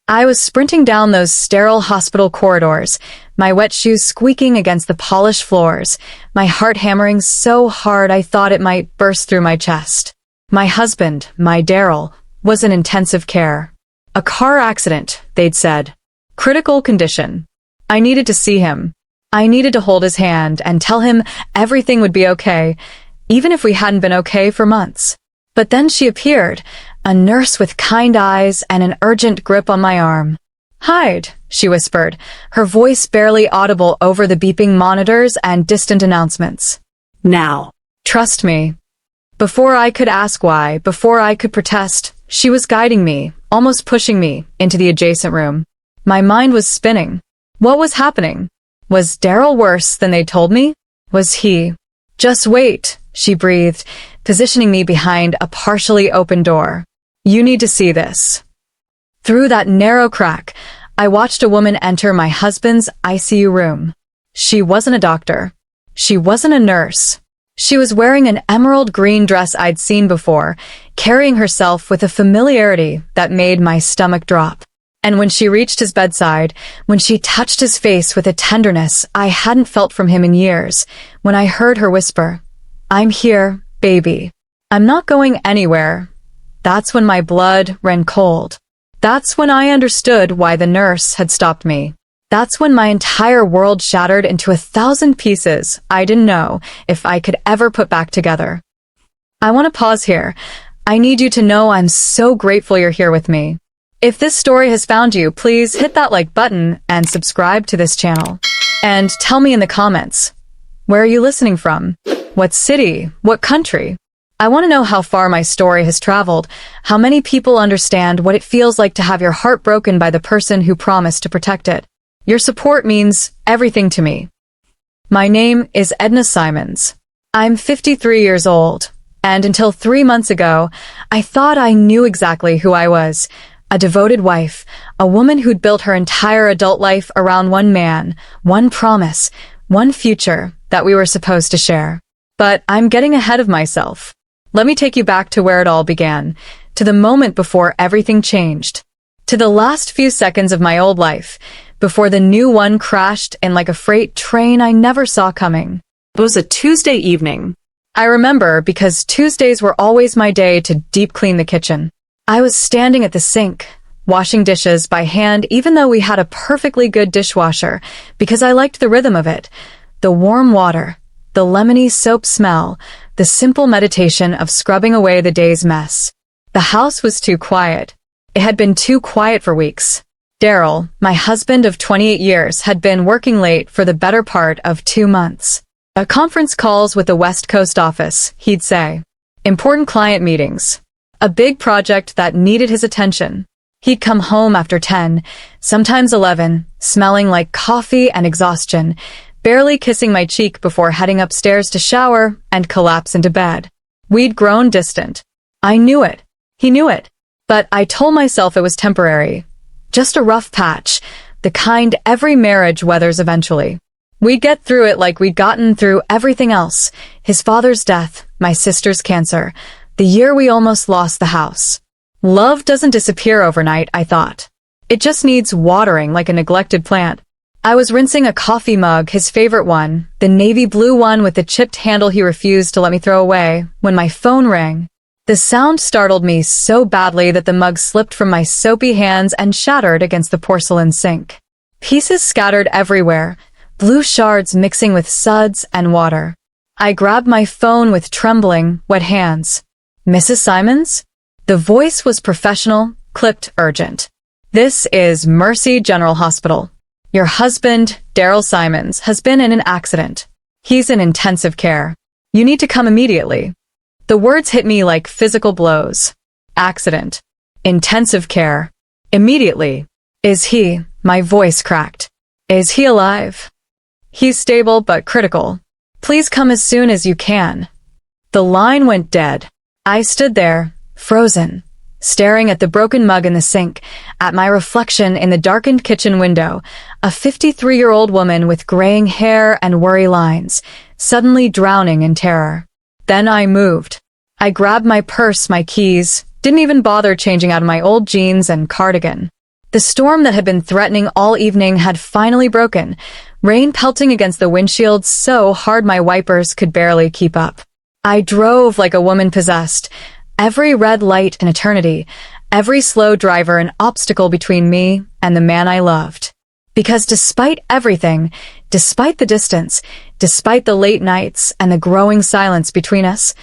I was sprinting down those sterile hospital corridors, my wet shoes squeaking against the polished floors, my heart hammering so hard I thought it might burst through my chest. My husband, my Daryl, was in intensive care. A car accident, they'd said. Critical condition. I needed to see him. I needed to hold his hand and tell him everything would be okay, even if we hadn't been okay for months. But then she appeared, a nurse with kind eyes and an urgent grip on my arm. "Hide," she whispered, her voice barely audible over the beeping monitors and distant announcements. "Now. "Trust me." Before I could ask why, before I could protest, she was guiding me, almost pushing me, into the adjacent room. My mind was spinning. What was happening? Was Daryl worse than they told me? Was he? "Just wait," she breathed, positioning me behind a partially open door. "You need to see this." Through that narrow crack, I watched a woman enter my husband's ICU room. She wasn't a doctor. She wasn't a nurse. She was wearing an emerald green dress I'd seen before, carrying herself with a familiarity that made my stomach drop. And when she reached his bedside, when she touched his face with a tenderness I hadn't felt from him in years, when I heard her whisper, "I'm here, baby. I'm not going anywhere," that's when my blood ran cold. That's when I understood why the nurse had stopped me. That's when my entire world shattered into 1,000 pieces I didn't know if I could ever put back together. I want to pause here. I need you to know I'm so grateful you're here with me. If this story has found you, please hit that like button and subscribe to this channel. And tell me in the comments, where are you listening from? What city? What country? I want to know how far my story has traveled, how many people understand what it feels like to have your heart broken by the person who promised to protect it. Your support means everything to me. My name is Edna Simons. I'm 53 years old, and until 3 months ago, I thought I knew exactly who I was. A devoted wife, a woman who'd built her entire adult life around one man, one promise, one future that we were supposed to share. But I'm getting ahead of myself. Let me take you back to where it all began, to the moment before everything changed, to the last few seconds of my old life, before the new one crashed in like a freight train I never saw coming. It was a Tuesday evening. I remember because Tuesdays were always my day to deep clean the kitchen. I was standing at the sink, washing dishes by hand even though we had a perfectly good dishwasher, because I liked the rhythm of it, the warm water, the lemony soap smell, the simple meditation of scrubbing away the day's mess. The house was too quiet. It had been too quiet for weeks. Daryl, my husband of 28 years, had been working late for the better part of 2 months. Conference calls with the West Coast office, he'd say. Important client meetings. A big project that needed his attention. He'd come home after 10, sometimes 11, smelling like coffee and exhaustion, barely kissing my cheek before heading upstairs to shower and collapse into bed. We'd grown distant. I knew it. He knew it. But I told myself it was temporary. Just a rough patch, the kind every marriage weathers eventually. We'd get through it like we'd gotten through everything else. His father's death, my sister's cancer, the year we almost lost the house. Love doesn't disappear overnight, I thought. It just needs watering like a neglected plant. I was rinsing a coffee mug, his favorite one, the navy blue one with the chipped handle he refused to let me throw away, when my phone rang. The sound startled me so badly that the mug slipped from my soapy hands and shattered against the porcelain sink. Pieces scattered everywhere, blue shards mixing with suds and water. I grabbed my phone with trembling, wet hands. "Mrs. Simons?" The voice was professional, clipped, urgent. "This is Mercy General Hospital. Your husband, Daryl Simons, has been in an accident. He's in intensive care. You need to come immediately." The words hit me like physical blows. Accident. Intensive care. Immediately. Is he? My voice cracked. Is he alive? He's stable but critical. Please come as soon as you can. The line went dead. I stood there, frozen, staring at the broken mug in the sink, at my reflection in the darkened kitchen window, a 53-year-old woman with graying hair and worry lines, suddenly drowning in terror. Then I moved. I grabbed my purse, my keys, didn't even bother changing out of my old jeans and cardigan. The storm that had been threatening all evening had finally broken, rain pelting against the windshield so hard my wipers could barely keep up. I drove like a woman possessed, every red light an eternity, every slow driver an obstacle between me and the man I loved. Because despite everything, despite the distance, despite the late nights and the growing silence between us,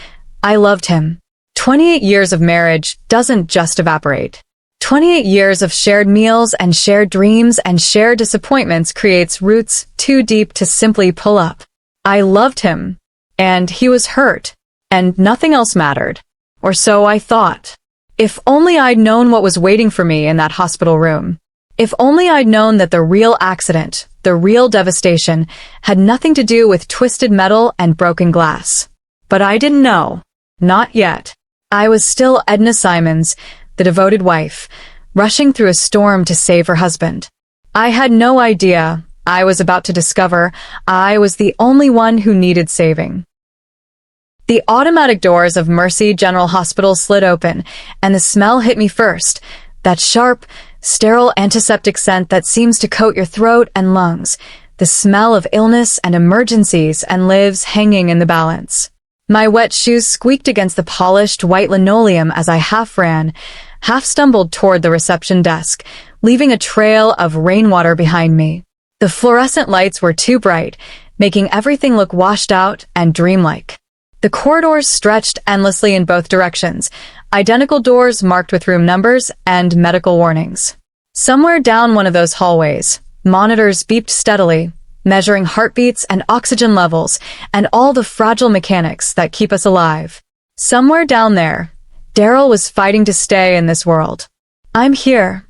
I loved him. 28 years of marriage doesn't just evaporate. 28 years of shared meals and shared dreams and shared disappointments creates roots too deep to simply pull up. I loved him, and he was hurt, and nothing else mattered. Or so I thought. If only I'd known what was waiting for me in that hospital room. If only I'd known that the real accident, the real devastation, had nothing to do with twisted metal and broken glass. But I didn't know. Not yet. I was still Edna Simons, the devoted wife, rushing through a storm to save her husband. I had no idea I was about to discover I was the only one who needed saving. The automatic doors of Mercy General Hospital slid open, and the smell hit me first, that sharp, sterile antiseptic scent that seems to coat your throat and lungs, the smell of illness and emergencies and lives hanging in the balance. My wet shoes squeaked against the polished white linoleum as I half ran, half stumbled toward the reception desk, leaving a trail of rainwater behind me. The fluorescent lights were too bright, making everything look washed out and dreamlike. The corridors stretched endlessly in both directions, identical doors marked with room numbers and medical warnings. Somewhere down one of those hallways, monitors beeped steadily, measuring heartbeats and oxygen levels and all the fragile mechanics that keep us alive. Somewhere down there, Daryl was fighting to stay in this world. "I'm here,"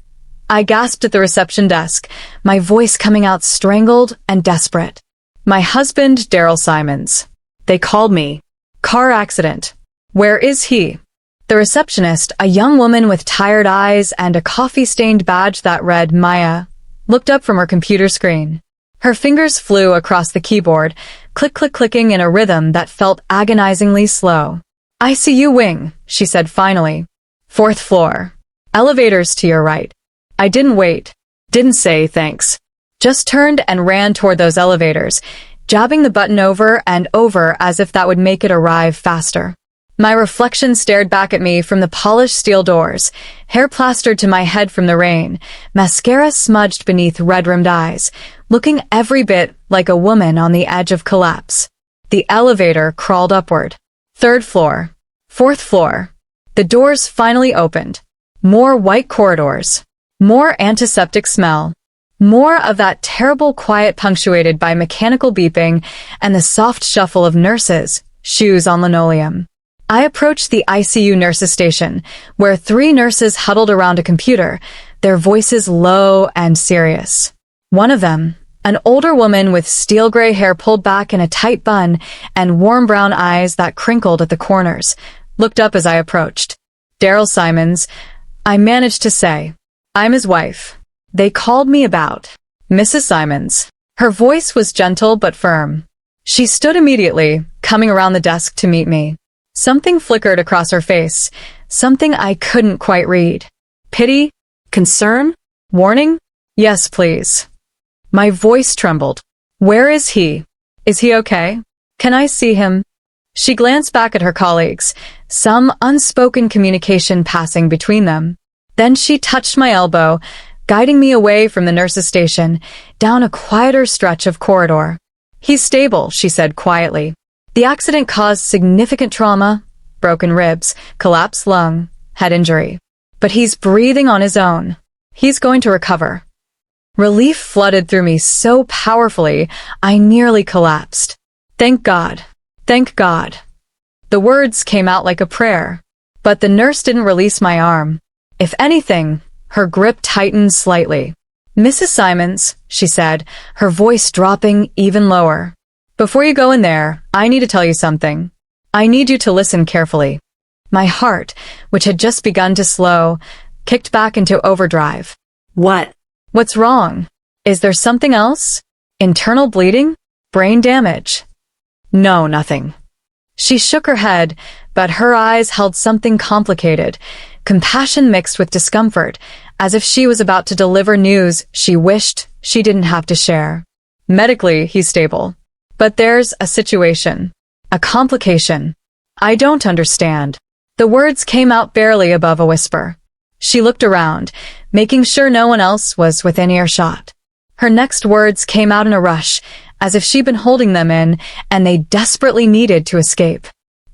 I gasped at the reception desk, my voice coming out strangled and desperate. "My husband, Daryl Simons. They called me. Car accident. Where is he?" The receptionist, a young woman with tired eyes and a coffee-stained badge that read Maya, looked up from her computer screen. Her fingers flew across the keyboard, click-click-clicking in a rhythm that felt agonizingly slow. "ICU wing," she said finally. "4th floor. Elevators to your right." I didn't wait. Didn't say thanks. Just turned and ran toward those elevators, jabbing the button over and over as if that would make it arrive faster. My reflection stared back at me from the polished steel doors, hair plastered to my head from the rain, mascara smudged beneath red-rimmed eyes, looking every bit like a woman on the edge of collapse. The elevator crawled upward. 3rd floor. 4th floor. The doors finally opened. More white corridors. More antiseptic smell. More of that terrible quiet punctuated by mechanical beeping and the soft shuffle of nurses, shoes on linoleum. I approached the ICU nurses station, where 3 nurses huddled around a computer, their voices low and serious. One of them, an older woman with steel gray hair pulled back in a tight bun and warm brown eyes that crinkled at the corners, looked up as I approached. "Daryl Simons," I managed to say. "I'm his wife. They called me about Mrs. Simons." Her voice was gentle but firm. She stood immediately, coming around the desk to meet me. Something flickered across her face, something I couldn't quite read. Pity? Concern? Warning? "Yes, please." My voice trembled. "Where is he? Is he okay? Can I see him?" She glanced back at her colleagues, some unspoken communication passing between them. Then she touched my elbow, guiding me away from the nurses' station, down a quieter stretch of corridor. "He's stable," she said quietly. "The accident caused significant trauma, broken ribs, collapsed lung, head injury. But he's breathing on his own. He's going to recover." Relief flooded through me so powerfully, I nearly collapsed. "Thank God. Thank God." The words came out like a prayer. But the nurse didn't release my arm. If anything, her grip tightened slightly. "Mrs. Simons," she said, her voice dropping even lower. "Before you go in there, I need to tell you something. I need you to listen carefully." My heart, which had just begun to slow, kicked back into overdrive. What? "What's wrong? Is there something else? Internal bleeding? Brain damage?" "No, nothing." She shook her head, but her eyes held something complicated, compassion mixed with discomfort, as if she was about to deliver news she wished she didn't have to share. Medically, he's stable. But there's a situation. A complication. I don't understand. The words came out barely above a whisper. She looked around, making sure no one else was within earshot. Her next words came out in a rush, as if she'd been holding them in, and they desperately needed to escape.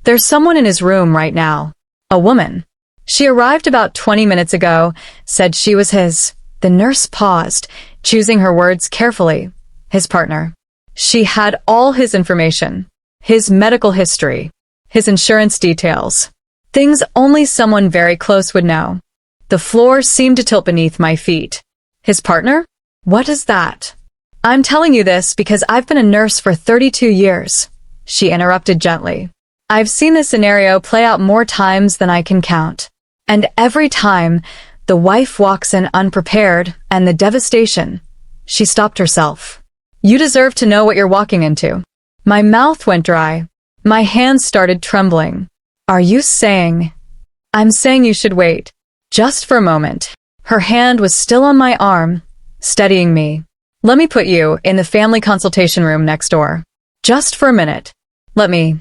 There's someone in his room right now. A woman. She arrived about 20 minutes ago, said she was his. The nurse paused, choosing her words carefully. His partner. She had all his information. His medical history. His insurance details. Things only someone very close would know. The floor seemed to tilt beneath my feet. His partner? What is that? I'm telling you this because I've been a nurse for 32 years. She interrupted gently. I've seen this scenario play out more times than I can count. And every time, the wife walks in unprepared, and the devastation. She stopped herself. You deserve to know what you're walking into. My mouth went dry. My hands started trembling. Are you saying? I'm saying you should wait. Just for a moment. Her hand was still on my arm, steadying me. Let me put you in the family consultation room next door. Just for a minute. Let me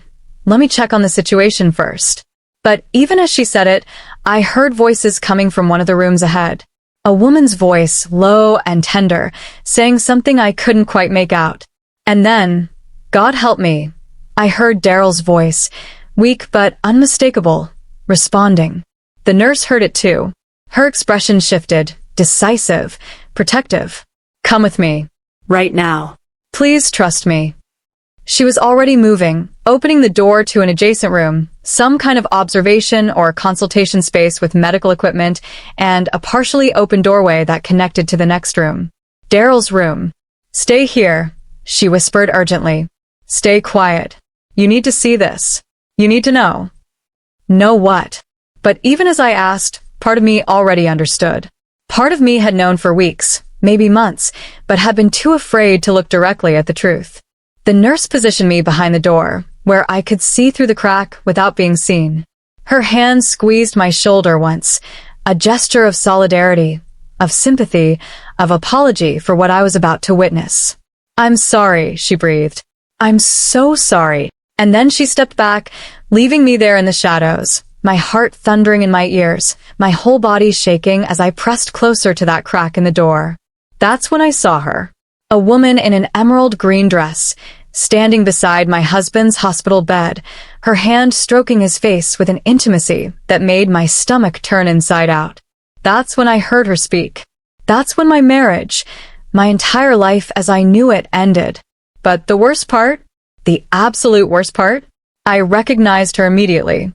check on the situation first. But even as she said it, I heard voices coming from one of the rooms ahead. A woman's voice, low and tender, saying something I couldn't quite make out. And then, God help me, I heard Daryl's voice, weak but unmistakable, responding. The nurse heard it too. Her expression shifted, decisive, protective. Come with me. Right now. Please trust me. She was already moving, opening the door to an adjacent room, some kind of observation or consultation space with medical equipment, and a partially open doorway that connected to the next room. Daryl's room. Stay here, she whispered urgently. Stay quiet. You need to see this. You need to know. Know what? But even as I asked, part of me already understood. Part of me had known for weeks, maybe months, but had been too afraid to look directly at the truth. The nurse positioned me behind the door, where I could see through the crack without being seen. Her hand squeezed my shoulder once, a gesture of solidarity, of sympathy, of apology for what I was about to witness. I'm sorry, she breathed. I'm so sorry. And then she stepped back, leaving me there in the shadows, my heart thundering in my ears, my whole body shaking as I pressed closer to that crack in the door. That's when I saw her. A woman in an emerald green dress, standing beside my husband's hospital bed, her hand stroking his face with an intimacy that made my stomach turn inside out. That's when I heard her speak. That's when my marriage, my entire life as I knew it, ended. But the worst part, the absolute worst part, I recognized her immediately.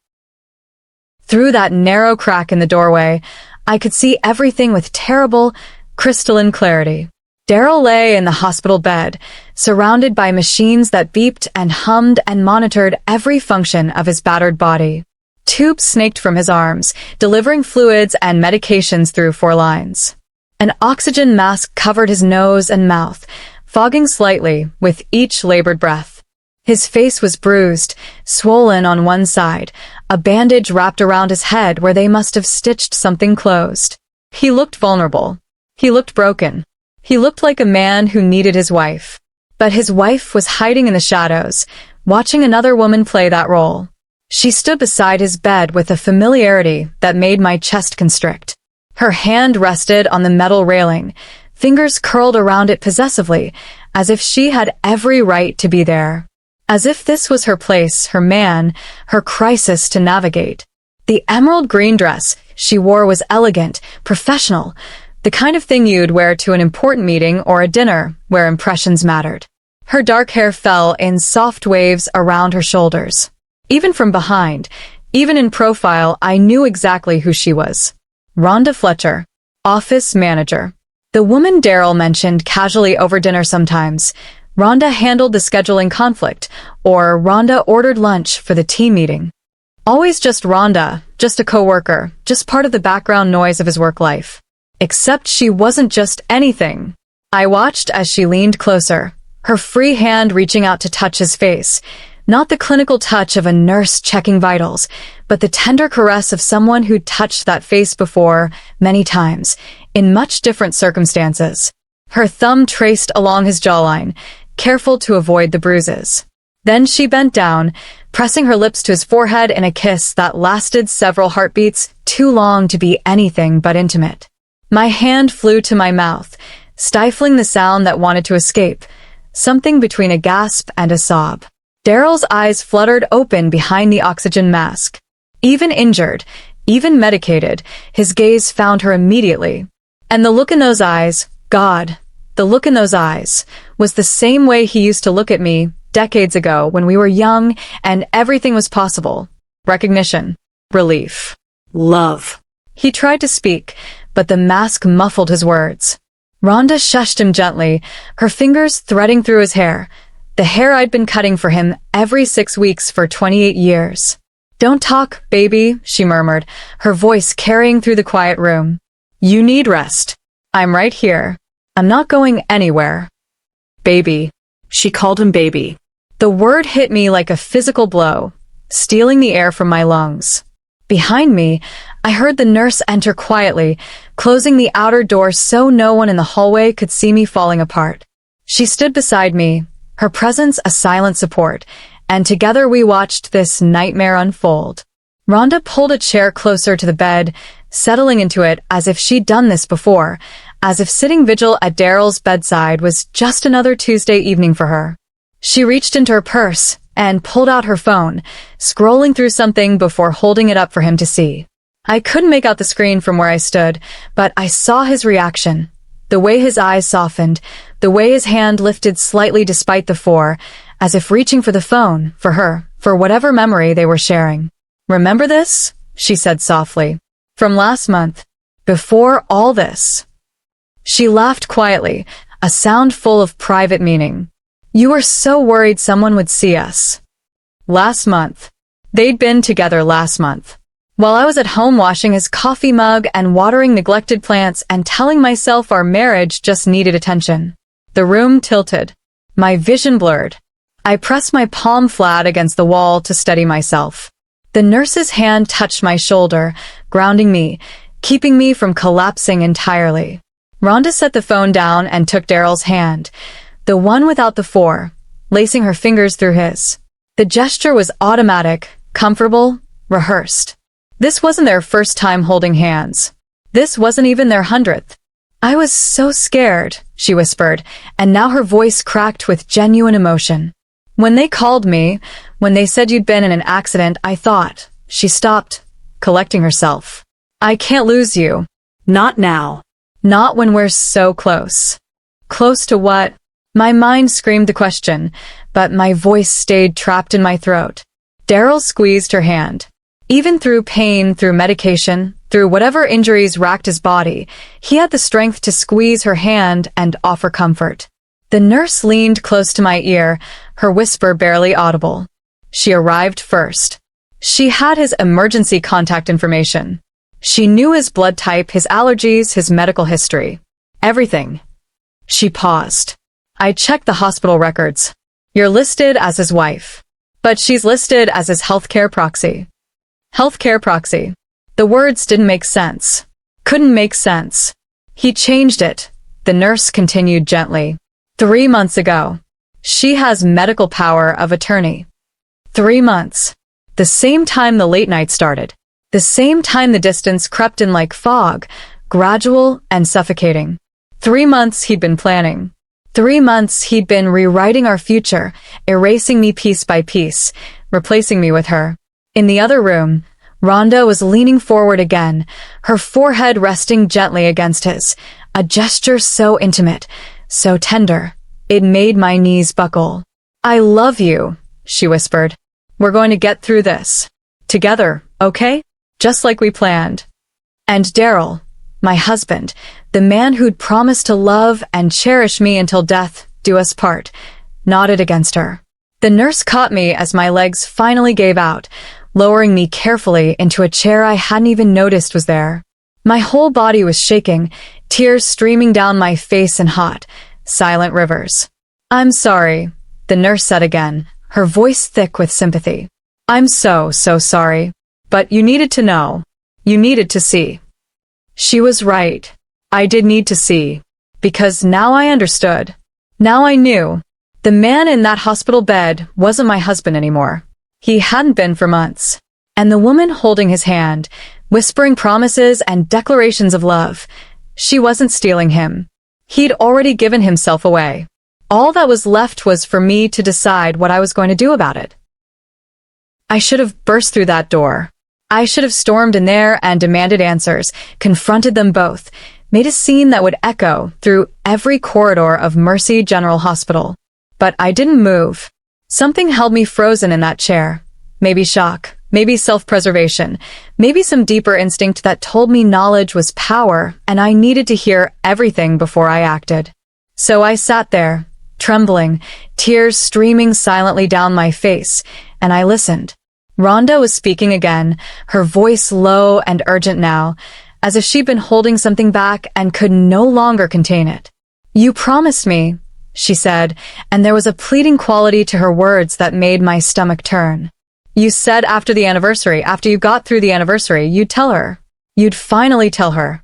Through that narrow crack in the doorway, I could see everything with terrible, crystalline clarity. Daryl lay in the hospital bed, surrounded by machines that beeped and hummed and monitored every function of his battered body. Tubes snaked from his arms, delivering fluids and medications through 4 lines. An oxygen mask covered his nose and mouth, fogging slightly with each labored breath. His face was bruised, swollen on one side, a bandage wrapped around his head where they must have stitched something closed. He looked vulnerable. He looked broken. He looked like a man who needed his wife. But his wife was hiding in the shadows, watching another woman play that role. She stood beside his bed with a familiarity that made my chest constrict. Her hand rested on the metal railing, fingers curled around it possessively, as if she had every right to be there. As if this was her place, her man, her crisis to navigate. The emerald green dress she wore was elegant, professional, the kind of thing you'd wear to an important meeting or a dinner where impressions mattered. Her dark hair fell in soft waves around her shoulders. Even from behind, even in profile, I knew exactly who she was. Rhonda Fletcher, office manager. The woman Daryl mentioned casually over dinner sometimes. Rhonda handled the scheduling conflict, or Rhonda ordered lunch for the team meeting. Always just Rhonda, just a coworker, just part of the background noise of his work life. Except she wasn't just anything. I watched as she leaned closer, her free hand reaching out to touch his face, not the clinical touch of a nurse checking vitals, but the tender caress of someone who'd touched that face before, many times, in much different circumstances. Her thumb traced along his jawline, careful to avoid the bruises. Then she bent down, pressing her lips to his forehead in a kiss that lasted several heartbeats, too long to be anything but intimate. My hand flew to my mouth, stifling the sound that wanted to escape, something between a gasp and a sob. Daryl's eyes fluttered open behind the oxygen mask. Even injured, even medicated, his gaze found her immediately. And the look in those eyes, God, the look in those eyes, was the same way he used to look at me decades ago when we were young and everything was possible. Recognition. Relief. Love. He tried to speak, but the mask muffled his words. Rhonda shushed him gently, her fingers threading through his hair, the hair I'd been cutting for him every 6 weeks for 28 years. Don't talk, baby, she murmured, her voice carrying through the quiet room. You need rest. I'm right here. I'm not going anywhere. Baby. She called him baby. The word hit me like a physical blow, stealing the air from my lungs. Behind me, I heard the nurse enter quietly, closing the outer door so no one in the hallway could see me falling apart. She stood beside me, her presence a silent support, and together we watched this nightmare unfold. Rhonda pulled a chair closer to the bed, settling into it as if she'd done this before, as if sitting vigil at Daryl's bedside was just another Tuesday evening for her. She reached into her purse and pulled out her phone, scrolling through something before holding it up for him to see. I couldn't make out the screen from where I stood, but I saw his reaction. The way his eyes softened, the way his hand lifted slightly despite the four, as if reaching for the phone, for her, for whatever memory they were sharing. Remember this? She said softly. From last month. Before all this. She laughed quietly, a sound full of private meaning. You were so worried someone would see us. Last month. They'd been together last month. While I was at home washing his coffee mug and watering neglected plants and telling myself our marriage just needed attention. The room tilted. My vision blurred. I pressed my palm flat against the wall to steady myself. The nurse's hand touched my shoulder, grounding me, keeping me from collapsing entirely. Rhonda set the phone down and took Daryl's hand, the one without the four, lacing her fingers through his. The gesture was automatic, comfortable, rehearsed. This wasn't their first time holding hands. This wasn't even their 100th. I was so scared, she whispered, and now her voice cracked with genuine emotion. When they called me, when they said you'd been in an accident, I thought. She stopped, collecting herself. I can't lose you. Not now. Not when we're so close. Close to what? My mind screamed the question, but my voice stayed trapped in my throat. Daryl squeezed her hand. Even through pain, through medication, through whatever injuries racked his body, he had the strength to squeeze her hand and offer comfort. The nurse leaned close to my ear, her whisper barely audible. She arrived first. She had his emergency contact information. She knew his blood type, his allergies, his medical history. Everything. She paused. I checked the hospital records. You're listed as his wife. But she's listed as his healthcare proxy. Healthcare proxy. The words didn't make sense. Couldn't make sense. He changed it, the nurse continued gently. 3 months ago. She has medical power of attorney. 3 months. The same time the late night started. The same time the distance crept in like fog, gradual and suffocating. 3 months he'd been planning. 3 months he'd been rewriting our future, erasing me piece by piece, replacing me with her. In the other room, Rhonda was leaning forward again, her forehead resting gently against his, a gesture so intimate, so tender, it made my knees buckle. I love you, she whispered. We're going to get through this. Together, okay? Just like we planned. And Daryl, my husband, the man who'd promised to love and cherish me until death do us part, nodded against her. The nurse caught me as my legs finally gave out, lowering me carefully into a chair I hadn't even noticed was there. My whole body was shaking, tears streaming down my face in hot, silent rivers. I'm sorry, the nurse said again, her voice thick with sympathy. I'm so sorry. But you needed to know. You needed to see. She was right. I did need to see. Because now I understood. Now I knew. The man in that hospital bed wasn't my husband anymore. He hadn't been for months. And the woman holding his hand, whispering promises and declarations of love, she wasn't stealing him. He'd already given himself away. All that was left was for me to decide what I was going to do about it. I should have burst through that door. I should have stormed in there and demanded answers, confronted them both, made a scene that would echo through every corridor of Mercy General Hospital. But I didn't move. Something held me frozen in that chair. Maybe shock, maybe self-preservation, maybe some deeper instinct that told me knowledge was power and I needed to hear everything before I acted. So I sat there, trembling, tears streaming silently down my face, and I listened. Rhonda was speaking again, her voice low and urgent now, as if she'd been holding something back and could no longer contain it. "You promised me," she said, and there was a pleading quality to her words that made my stomach turn. "You said after the anniversary, after you got through the anniversary, you'd tell her. You'd finally tell her."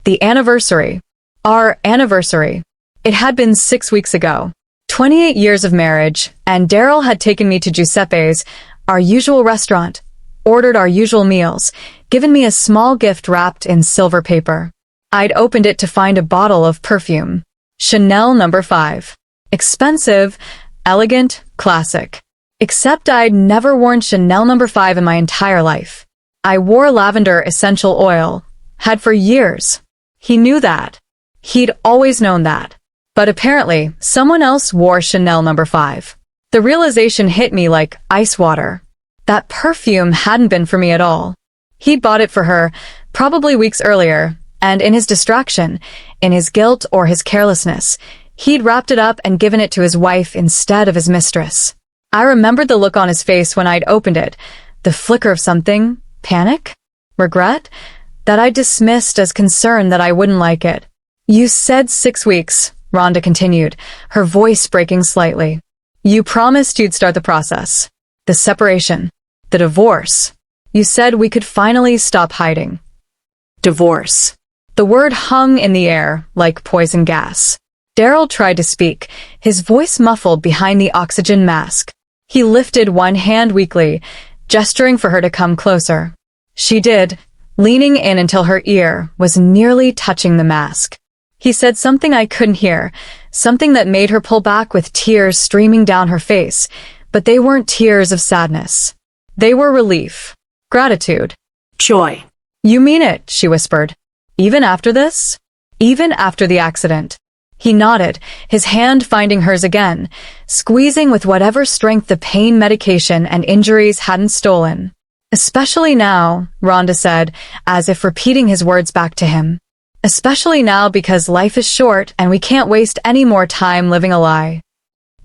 The anniversary. Our anniversary. It had been 6 weeks ago. 28 years of marriage, and Daryl had taken me to Giuseppe's, our usual restaurant, ordered our usual meals, given me a small gift wrapped in silver paper. I'd opened it to find a bottle of perfume. Chanel No. 5. Expensive, elegant, classic. Except I'd never worn Chanel No. 5 in my entire life. I wore lavender essential oil. Had for years. He knew that. He'd always known that. But apparently, someone else wore Chanel No. 5. The realization hit me like ice water. That perfume hadn't been for me at all. He'd bought it for her, probably weeks earlier, and in his distraction, in his guilt or his carelessness, he'd wrapped it up and given it to his wife instead of his mistress. I remembered the look on his face when I'd opened it, the flicker of something, panic? Regret? That I dismissed as concern that I wouldn't like it. "You said 6 weeks, Rhonda continued, her voice breaking slightly. "You promised you'd start the process. The separation. The divorce. You said we could finally stop hiding." Divorce. The word hung in the air like poison gas. Daryl tried to speak, his voice muffled behind the oxygen mask. He lifted one hand weakly, gesturing for her to come closer. She did, leaning in until her ear was nearly touching the mask. He said something I couldn't hear, something that made her pull back with tears streaming down her face, but they weren't tears of sadness. They were relief, gratitude, Joy. "You mean it," she whispered. "Even after this? Even after the accident?" He nodded, his hand finding hers again, squeezing with whatever strength the pain medication and injuries hadn't stolen. "Especially now," Rhonda said, as if repeating his words back to him. "Especially now because life is short and we can't waste any more time living a lie."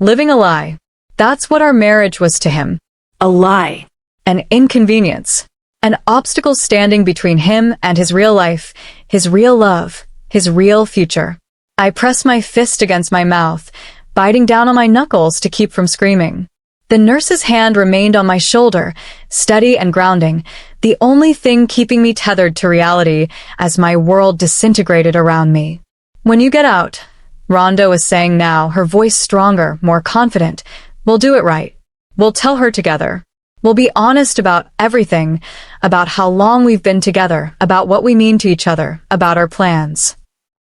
Living a lie. That's what our marriage was to him. A lie. An inconvenience. An obstacle standing between him and his real life, his real love, his real future. I pressed my fist against my mouth, biting down on my knuckles to keep from screaming. The nurse's hand remained on my shoulder, steady and grounding, the only thing keeping me tethered to reality as my world disintegrated around me. "When you get out," Rhonda was saying now, her voice stronger, more confident, "we'll do it right. We'll tell her together. We'll be honest about everything, about how long we've been together, about what we mean to each other, about our plans."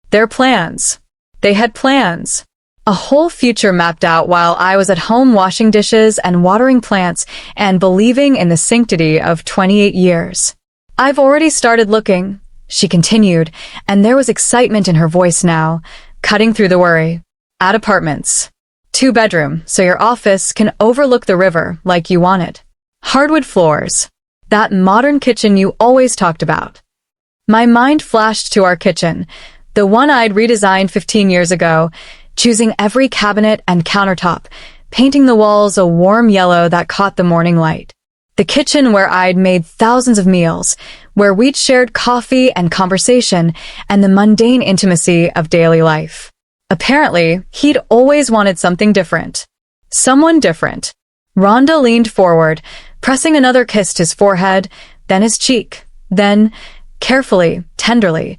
Their plans. They had plans. A whole future mapped out while I was at home washing dishes and watering plants and believing in the sanctity of 28 years. "I've already started looking," she continued, and there was excitement in her voice now, cutting through the worry. "At apartments. 2-bedroom, so your office can overlook the river like you want it. Hardwood floors. That modern kitchen you always talked about." My mind flashed to our kitchen, the one I'd redesigned 15 years ago, choosing every cabinet and countertop, painting the walls a warm yellow that caught the morning light. The kitchen where I'd made thousands of meals, where we'd shared coffee and conversation and the mundane intimacy of daily life. Apparently, he'd always wanted something different. Someone different. Rhonda leaned forward, pressing another kiss to his forehead, then his cheek, then, carefully, tenderly,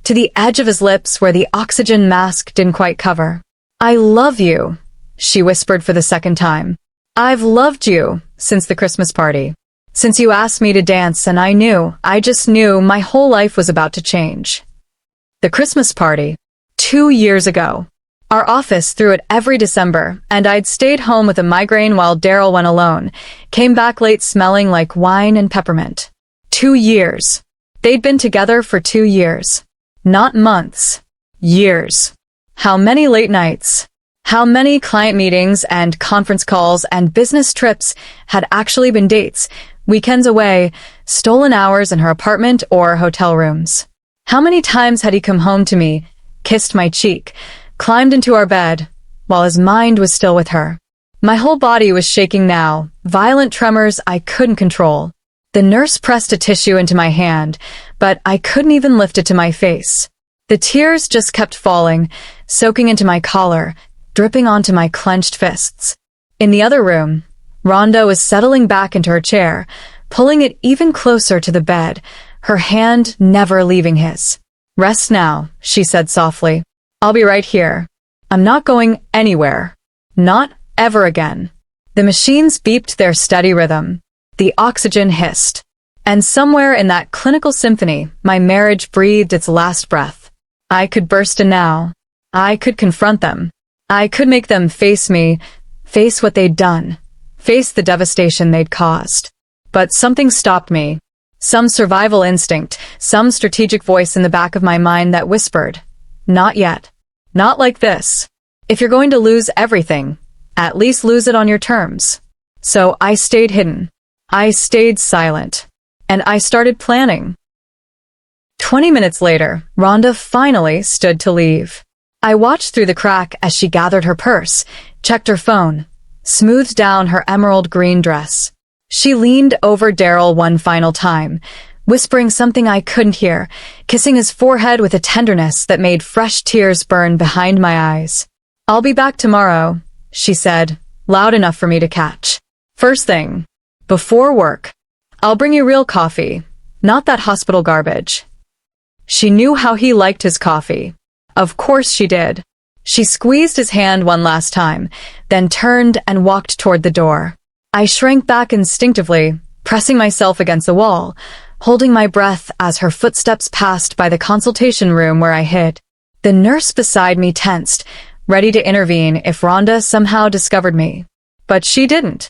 to the edge of his lips where the oxygen mask didn't quite cover. "I love you," she whispered for the second time. "I've loved you since the Christmas party. Since you asked me to dance, and I just knew my whole life was about to change." The Christmas party. 2 years ago. Our office threw it every December, and I'd stayed home with a migraine while Daryl went alone, came back late smelling like wine and peppermint. 2 years. They'd been together for 2 years. Not months. Years. How many late nights? How many client meetings and conference calls and business trips had actually been dates, weekends away, stolen hours in her apartment or hotel rooms? How many times had he come home to me, kissed my cheek, climbed into our bed, while his mind was still with her? My whole body was shaking now, violent tremors I couldn't control. The nurse pressed a tissue into my hand, but I couldn't even lift it to my face. The tears just kept falling, soaking into my collar, dripping onto my clenched fists. In the other room, Rhonda was settling back into her chair, pulling it even closer to the bed, her hand never leaving his. "Rest now," she said softly. "I'll be right here. I'm not going anywhere. Not ever again." The machines beeped their steady rhythm. The oxygen hissed. And somewhere in that clinical symphony, my marriage breathed its last breath. I could burst in now. I could confront them. I could make them face me, face what they'd done, face the devastation they'd caused. But something stopped me. Some survival instinct, some strategic voice in the back of my mind that whispered, "Not yet. Not like this. If you're going to lose everything, at least lose it on your terms." So I stayed hidden. I stayed silent. And I started planning. 20 minutes later, Rhonda finally stood to leave. I watched through the crack as she gathered her purse, checked her phone, smoothed down her emerald green dress. She leaned over Daryl one final time, whispering something I couldn't hear, kissing his forehead with a tenderness that made fresh tears burn behind my eyes. "I'll be back tomorrow," she said, loud enough for me to catch. "First thing. Before work. I'll bring you real coffee, not that hospital garbage." She knew how he liked his coffee. Of course she did. She squeezed his hand one last time, then turned and walked toward the door. I shrank back instinctively, pressing myself against the wall, holding my breath as her footsteps passed by the consultation room where I hid. The nurse beside me tensed, ready to intervene if Rhonda somehow discovered me. But she didn't.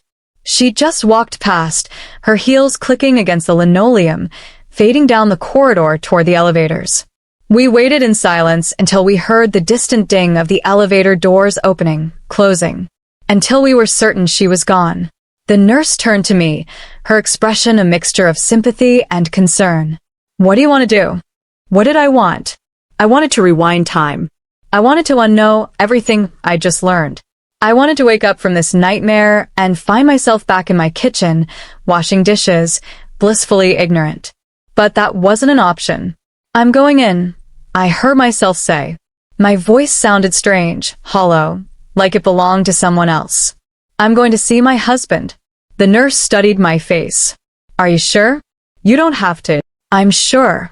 She just walked past, her heels clicking against the linoleum, fading down the corridor toward the elevators. We waited in silence until we heard the distant ding of the elevator doors opening, closing, until we were certain she was gone. The nurse turned to me, her expression a mixture of sympathy and concern. "What do you want to do?" What did I want? I wanted to rewind time. I wanted to unknow everything I just learned. I wanted to wake up from this nightmare and find myself back in my kitchen, washing dishes, blissfully ignorant. But that wasn't an option. "I'm going in," I heard myself say. My voice sounded strange, hollow, like it belonged to someone else. "I'm going to see my husband." The nurse studied my face. "Are you sure?" "You don't have to." "I'm sure."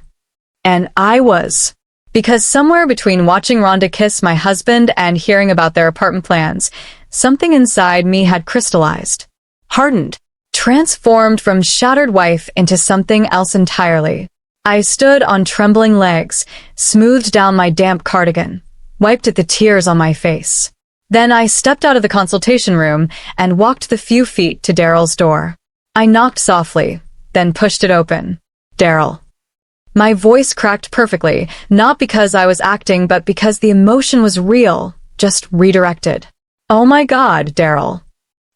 And I was. Because somewhere between watching Rhonda kiss my husband and hearing about their apartment plans, something inside me had crystallized, hardened, transformed from shattered wife into something else entirely. I stood on trembling legs, smoothed down my damp cardigan, wiped at the tears on my face. Then I stepped out of the consultation room and walked the few feet to Daryl's door. I knocked softly, then pushed it open. "Daryl." My voice cracked perfectly, not because I was acting, but because the emotion was real, just redirected. "Oh my God, Daryl."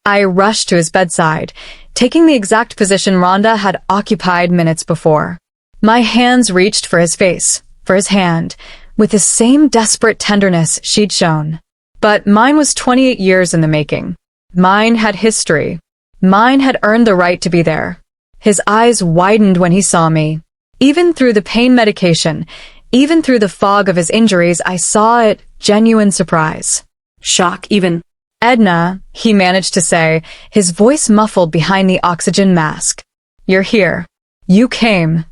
I rushed to his bedside, taking the exact position Rhonda had occupied minutes before. My hands reached for his face, for his hand, with the same desperate tenderness she'd shown. But mine was 28 years in the making. Mine had history. Mine had earned the right to be there. His eyes widened when he saw me. Even through the pain medication, even through the fog of his injuries, I saw it, genuine surprise. Shock even. "Edna," he managed to say, his voice muffled behind the oxygen mask. "You're here. You came.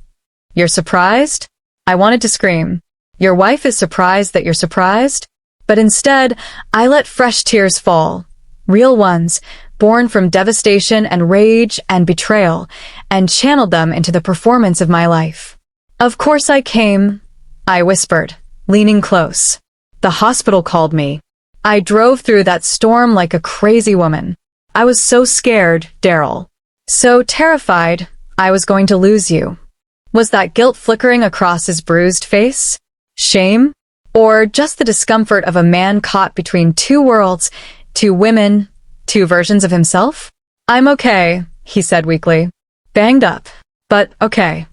You're surprised?" I wanted to scream. Your wife is surprised that you're surprised? But instead, I let fresh tears fall. Real ones, born from devastation and rage and betrayal, and channeled them into the performance of my life. Of course I came, I whispered, leaning close. The hospital called me. I drove through that storm like a crazy woman. I was so scared, Daryl. So terrified, I was going to lose you. Was that guilt flickering across his bruised face? Shame? Or just the discomfort of a man caught between two worlds, two women, two versions of himself? I'm okay, he said weakly. Banged up, but okay.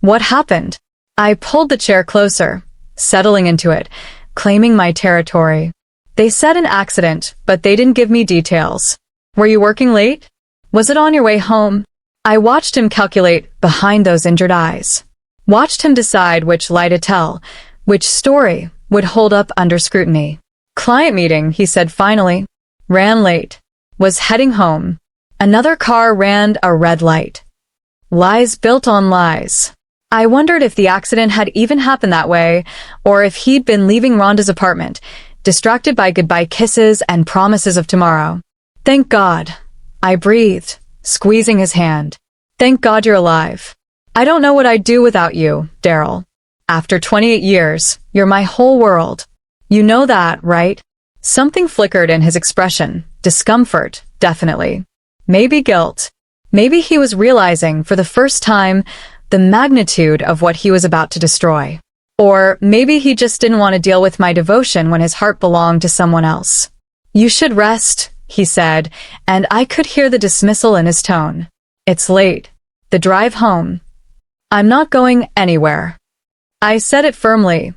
What happened? I pulled the chair closer, settling into it, claiming my territory. They said an accident, but they didn't give me details. Were you working late? Was it on your way home? I watched him calculate behind those injured eyes. Watched him decide which lie to tell, which story would hold up under scrutiny. Client meeting, he said finally. Ran late. Was heading home. Another car ran a red light. Lies built on lies. I wondered if the accident had even happened that way, or if he'd been leaving Rhonda's apartment, distracted by goodbye kisses and promises of tomorrow. Thank God. I breathed, squeezing his hand. Thank God you're alive. I don't know what I'd do without you, Daryl. After 28 years, you're my whole world. You know that, right? Something flickered in his expression. Discomfort, definitely. Maybe guilt. Maybe he was realizing, for the first time, the magnitude of what he was about to destroy. Or maybe he just didn't want to deal with my devotion when his heart belonged to someone else. You should rest, he said, and I could hear the dismissal in his tone. It's late. The drive home. I'm not going anywhere. I said it firmly,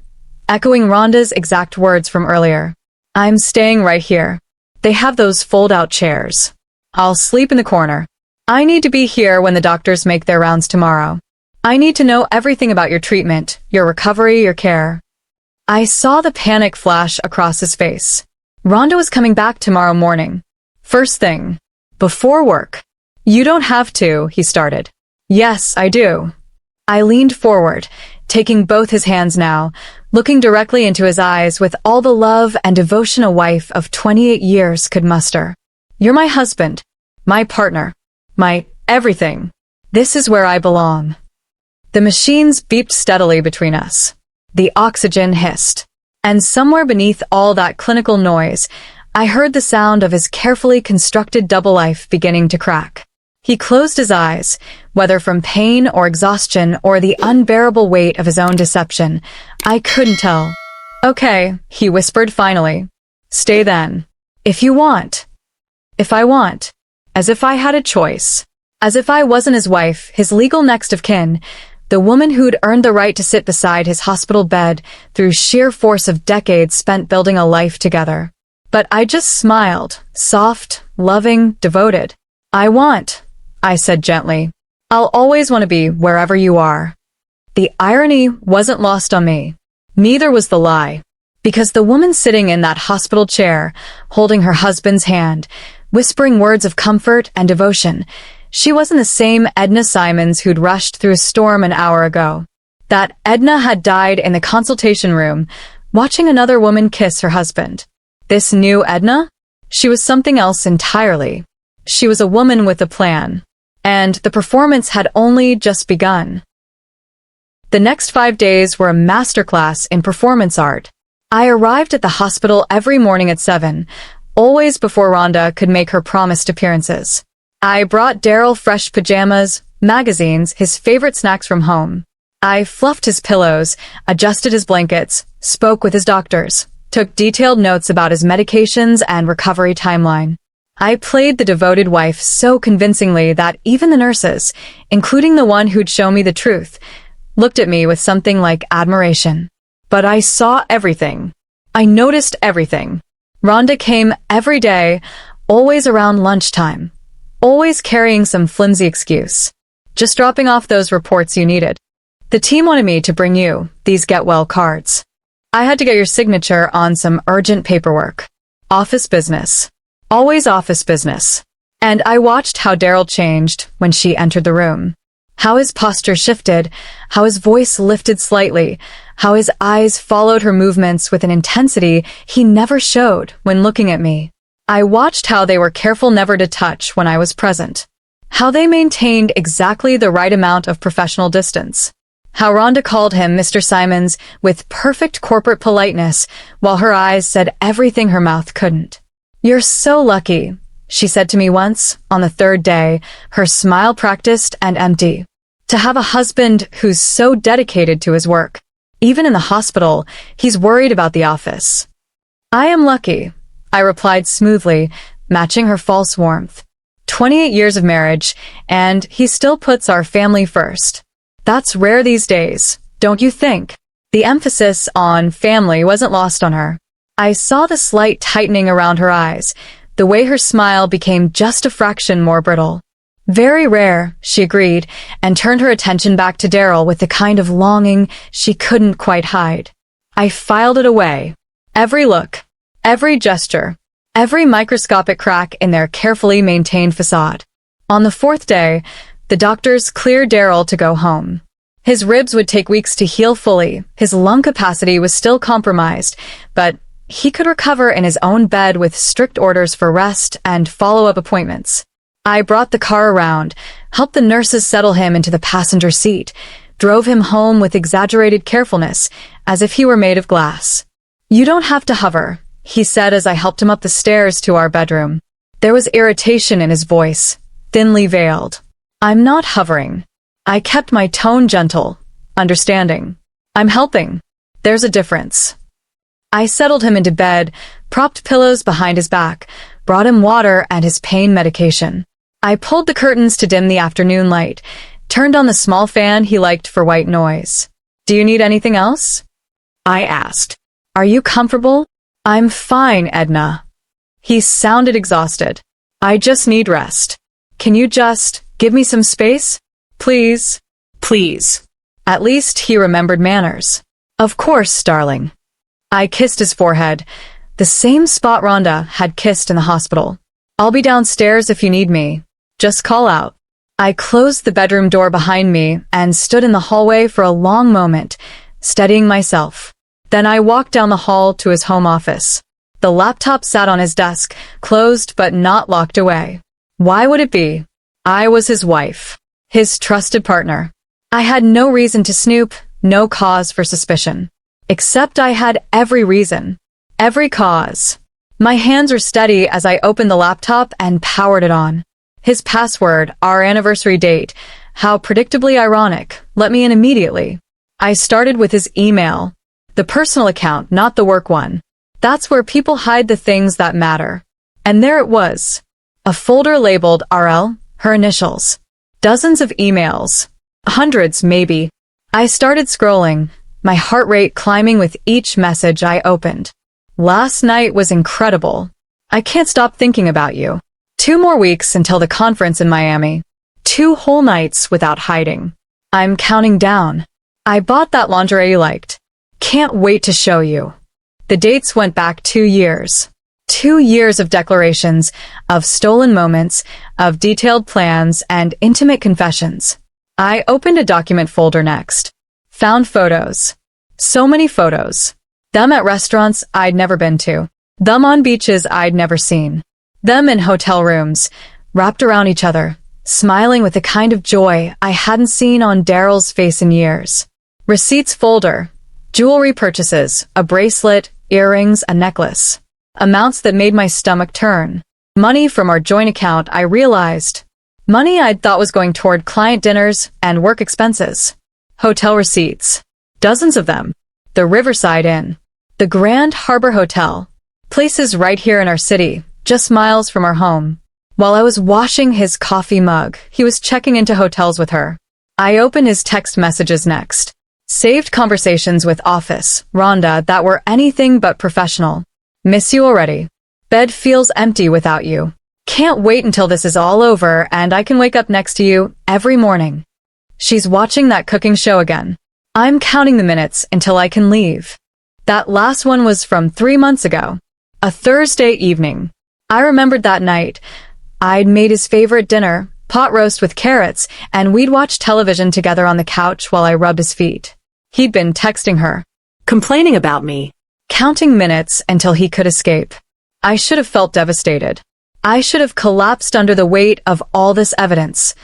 echoing Rhonda's exact words from earlier. I'm staying right here. They have those fold-out chairs. I'll sleep in the corner. I need to be here when the doctors make their rounds tomorrow. I need to know everything about your treatment, your recovery, your care. I saw the panic flash across his face. Rhonda was coming back tomorrow morning. First thing. Before work. You don't have to, he started. Yes, I do. I leaned forward, taking both his hands now, looking directly into his eyes with all the love and devotion a wife of 28 years could muster. You're my husband, my partner, my everything. This is where I belong. The machines beeped steadily between us. The oxygen hissed. And somewhere beneath all that clinical noise, I heard the sound of his carefully constructed double life beginning to crack. He closed his eyes, whether from pain or exhaustion or the unbearable weight of his own deception. I couldn't tell. Okay, he whispered finally. Stay then. If you want. If I want. As if I had a choice. As if I wasn't his wife, his legal next of kin, the woman who'd earned the right to sit beside his hospital bed through sheer force of decades spent building a life together. But I just smiled, soft, loving, devoted. I want, I said gently. I'll always want to be wherever you are. The irony wasn't lost on me. Neither was the lie. Because the woman sitting in that hospital chair, holding her husband's hand, whispering words of comfort and devotion, she wasn't the same Edna Simons who'd rushed through a storm an hour ago. That Edna had died in the consultation room, watching another woman kiss her husband. This new Edna? She was something else entirely. She was a woman with a plan. And the performance had only just begun. The next 5 days were a masterclass in performance art. I arrived at the hospital every morning at 7, always before Rhonda could make her promised appearances. I brought Daryl fresh pajamas, magazines, his favorite snacks from home. I fluffed his pillows, adjusted his blankets, spoke with his doctors, took detailed notes about his medications and recovery timeline. I played the devoted wife so convincingly that even the nurses, including the one who'd shown me the truth, looked at me with something like admiration. But I saw everything. I noticed everything. Rhonda came every day, always around lunchtime. Always carrying some flimsy excuse. Just dropping off those reports you needed. The team wanted me to bring you these get-well cards. I had to get your signature on some urgent paperwork. Office business. Always office business. And I watched how Daryl changed when she entered the room. How his posture shifted, how his voice lifted slightly, how his eyes followed her movements with an intensity he never showed when looking at me. I watched how they were careful never to touch when I was present, how they maintained exactly the right amount of professional distance, how Rhonda called him Mr. Simons with perfect corporate politeness while her eyes said everything her mouth couldn't. "You're so lucky," she said to me once, on the third day, her smile practiced and empty, "to have a husband who's so dedicated to his work. Even in the hospital, he's worried about the office." "I am lucky," I replied smoothly, matching her false warmth. 28 years of marriage, and he still puts our family first. That's rare these days, don't you think? The emphasis on family wasn't lost on her. I saw the slight tightening around her eyes, the way her smile became just a fraction more brittle. "Very rare," she agreed, and turned her attention back to Daryl with the kind of longing she couldn't quite hide. I filed it away. Every look, every gesture, every microscopic crack in their carefully maintained facade. On the fourth day, the doctors cleared Daryl to go home. His ribs would take weeks to heal fully, his lung capacity was still compromised, but he could recover in his own bed with strict orders for rest and follow-up appointments. I brought the car around, helped the nurses settle him into the passenger seat, drove him home with exaggerated carefulness, as if he were made of glass. "You don't have to hover," he said as I helped him up the stairs to our bedroom. There was irritation in his voice, thinly veiled. "I'm not hovering." I kept my tone gentle, understanding. "I'm helping. There's a difference." I settled him into bed, propped pillows behind his back, brought him water and his pain medication. I pulled the curtains to dim the afternoon light, turned on the small fan he liked for white noise. "Do you need anything else?" I asked. "Are you comfortable?" "I'm fine, Edna." He sounded exhausted. "I just need rest. Can you just give me some space? Please?" "Please." At least he remembered manners. "Of course, darling." I kissed his forehead, the same spot Rhonda had kissed in the hospital. "I'll be downstairs if you need me. Just call out." I closed the bedroom door behind me and stood in the hallway for a long moment, steadying myself. Then I walked down the hall to his home office. The laptop sat on his desk, closed but not locked away. Why would it be? I was his wife, his trusted partner. I had no reason to snoop, no cause for suspicion. Except I had every reason, every cause. My hands were steady as I opened the laptop and powered it on. His password, our anniversary date, how predictably ironic, let me in immediately. I started with his email, the personal account, not the work one. That's where people hide the things that matter. And there it was, a folder labeled RL, her initials. Dozens of emails, hundreds maybe. I started scrolling, my heart rate climbing with each message I opened. "Last night was incredible. I can't stop thinking about you. 2 more weeks until the conference in Miami. 2 whole nights without hiding. I'm counting down. I bought that lingerie you liked. Can't wait to show you." The dates went back 2 years. 2 years of declarations, of stolen moments, of detailed plans and intimate confessions. I opened a document folder next. Found photos. So many photos. Them at restaurants I'd never been to. Them on beaches I'd never seen. Them in hotel rooms, wrapped around each other, smiling with the kind of joy I hadn't seen on Daryl's face in years. Receipts folder. Jewelry purchases, a bracelet, earrings, a necklace. Amounts that made my stomach turn. Money from our joint account, I realized. Money I'd thought was going toward client dinners and work expenses. Hotel receipts. Dozens of them. The Riverside Inn. The Grand Harbor Hotel. Places right here in our city, just miles from our home. While I was washing his coffee mug, he was checking into hotels with her. I opened his text messages next. Saved conversations with Office, Rhonda, that were anything but professional. "Miss you already. Bed feels empty without you. Can't wait until this is all over and I can wake up next to you every morning." She's watching that cooking show again. I'm counting the minutes until I can leave. That last one was from 3 months ago. A Thursday evening. I remembered that night. I'd made his favorite dinner, pot roast with carrots, and we'd watch television together on the couch while I rubbed his feet. He'd been texting her, Complaining about me. counting minutes until he could escape. I should have felt devastated. I should have collapsed under the weight of all this evidence,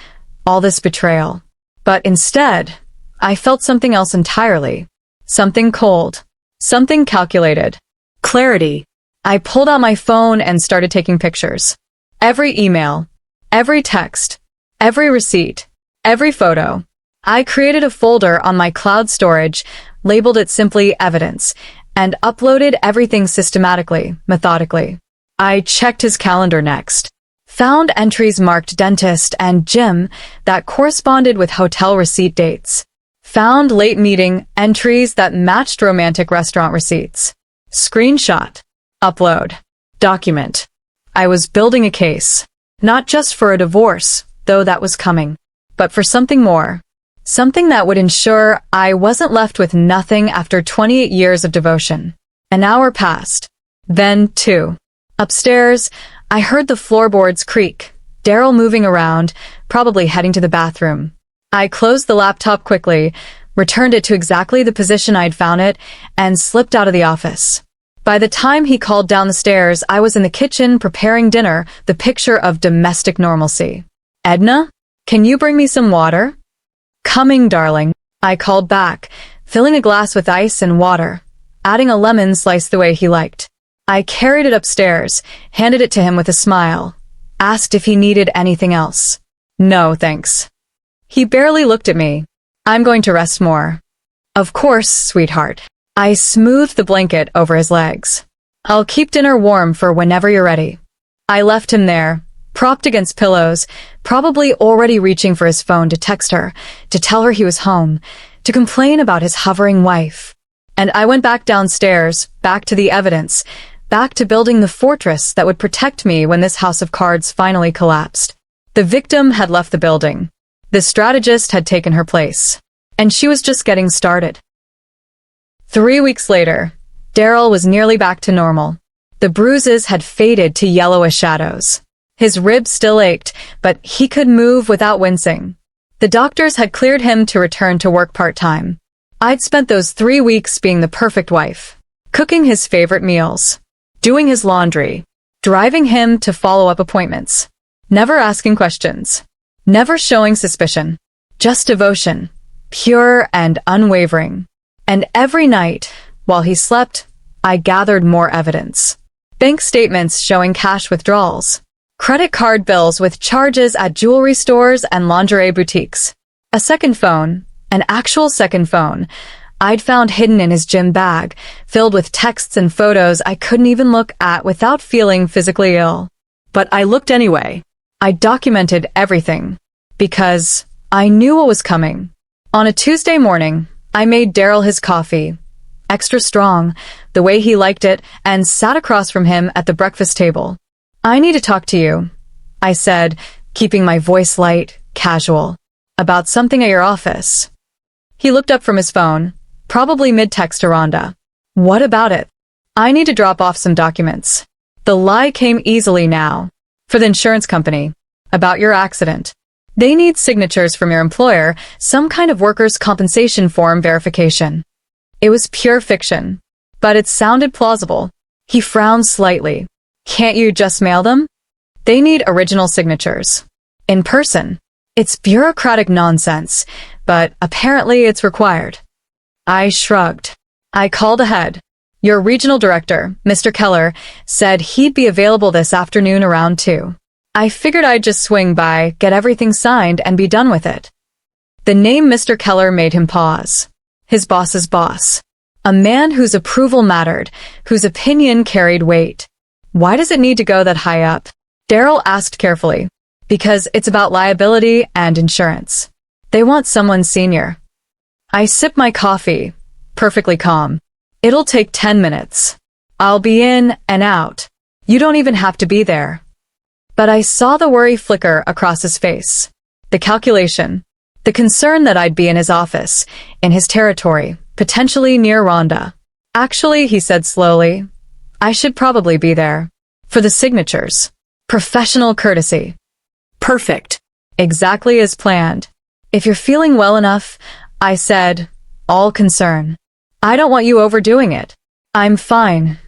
all this betrayal. But instead, I felt something else entirely. Something cold. Something calculated. Clarity. I pulled out my phone and started taking pictures. Every email, every text, every receipt, every photo. I created a folder on my cloud storage, labeled it simply evidence, and uploaded everything systematically, methodically. I checked his calendar next. Found entries marked dentist and gym that corresponded with hotel receipt dates. Found late meeting entries that matched romantic restaurant receipts. Screenshot. Upload. Document. I was building a case. Not just for a divorce, though that was coming, but for something more. Something that would ensure I wasn't left with nothing after 28 years of devotion. An hour passed. Then 2. Upstairs, I heard the floorboards creak, Daryl moving around, probably heading to the bathroom. I closed the laptop quickly, returned it to exactly the position I'd found it, and slipped out of the office. By the time he called down the stairs, I was in the kitchen preparing dinner, the picture of domestic normalcy. Edna, can you bring me some water? Coming, darling, I called back, filling a glass with ice and water, adding a lemon sliced the way he liked. I carried it upstairs, handed it to him with a smile, asked if he needed anything else. No, thanks. He barely looked at me. I'm going to rest more. Of course, sweetheart. I smoothed the blanket over his legs. I'll keep dinner warm for whenever you're ready. I left him there, propped against pillows, probably already reaching for his phone to text her, to tell her he was home, to complain about his hovering wife. And I went back downstairs, back to the evidence, back to building the fortress that would protect me when this house of cards finally collapsed. The victim had left the building. The strategist had taken her place. And she was just getting started. 3 weeks later, Daryl was nearly back to normal. The bruises had faded to yellowish shadows. His ribs still ached, but he could move without wincing. The doctors had cleared him to return to work part-time. I'd spent those 3 weeks being the perfect wife, cooking his favorite meals, doing his laundry, driving him to follow-up appointments, never asking questions, never showing suspicion, just devotion, pure and unwavering. And every night, while he slept, I gathered more evidence. Bank statements showing cash withdrawals, credit card bills with charges at jewelry stores and lingerie boutiques, a second phone, an actual second phone, I'd found hidden in his gym bag, filled with texts and photos I couldn't even look at without feeling physically ill. But I looked anyway. I documented everything, because I knew what was coming. On a Tuesday morning, I made Daryl his coffee, extra strong, the way he liked it, and sat across from him at the breakfast table. I need to talk to you, I said, keeping my voice light, casual, about something at your office. He looked up from his phone, probably mid-text to Rhonda. What about it? I need to drop off some documents. The lie came easily now. For the insurance company. About your accident. They need signatures from your employer, some kind of workers' compensation form verification. It was pure fiction, but it sounded plausible. He frowned slightly. Can't you just mail them? They need original signatures. In person. It's bureaucratic nonsense, but apparently it's required. I shrugged. I called ahead. Your regional director, Mr. Keller, said he'd be available this afternoon around 2. I figured I'd just swing by, get everything signed, and be done with it. The name Mr. Keller made him pause. His boss's boss. A man whose approval mattered, whose opinion carried weight. Why does it need to go that high up? Daryl asked carefully. Because it's about liability and insurance. They want someone senior. I sipped my coffee, perfectly calm. It'll take 10 minutes. I'll be in and out. You don't even have to be there. But I saw the worry flicker across his face. The calculation. The concern that I'd be in his office, in his territory, potentially near Rhonda. Actually, he said slowly, I should probably be there. For the signatures. Professional courtesy. Perfect. Exactly as planned. If you're feeling well enough, I said, all concern. I don't want you overdoing it. I'm fine.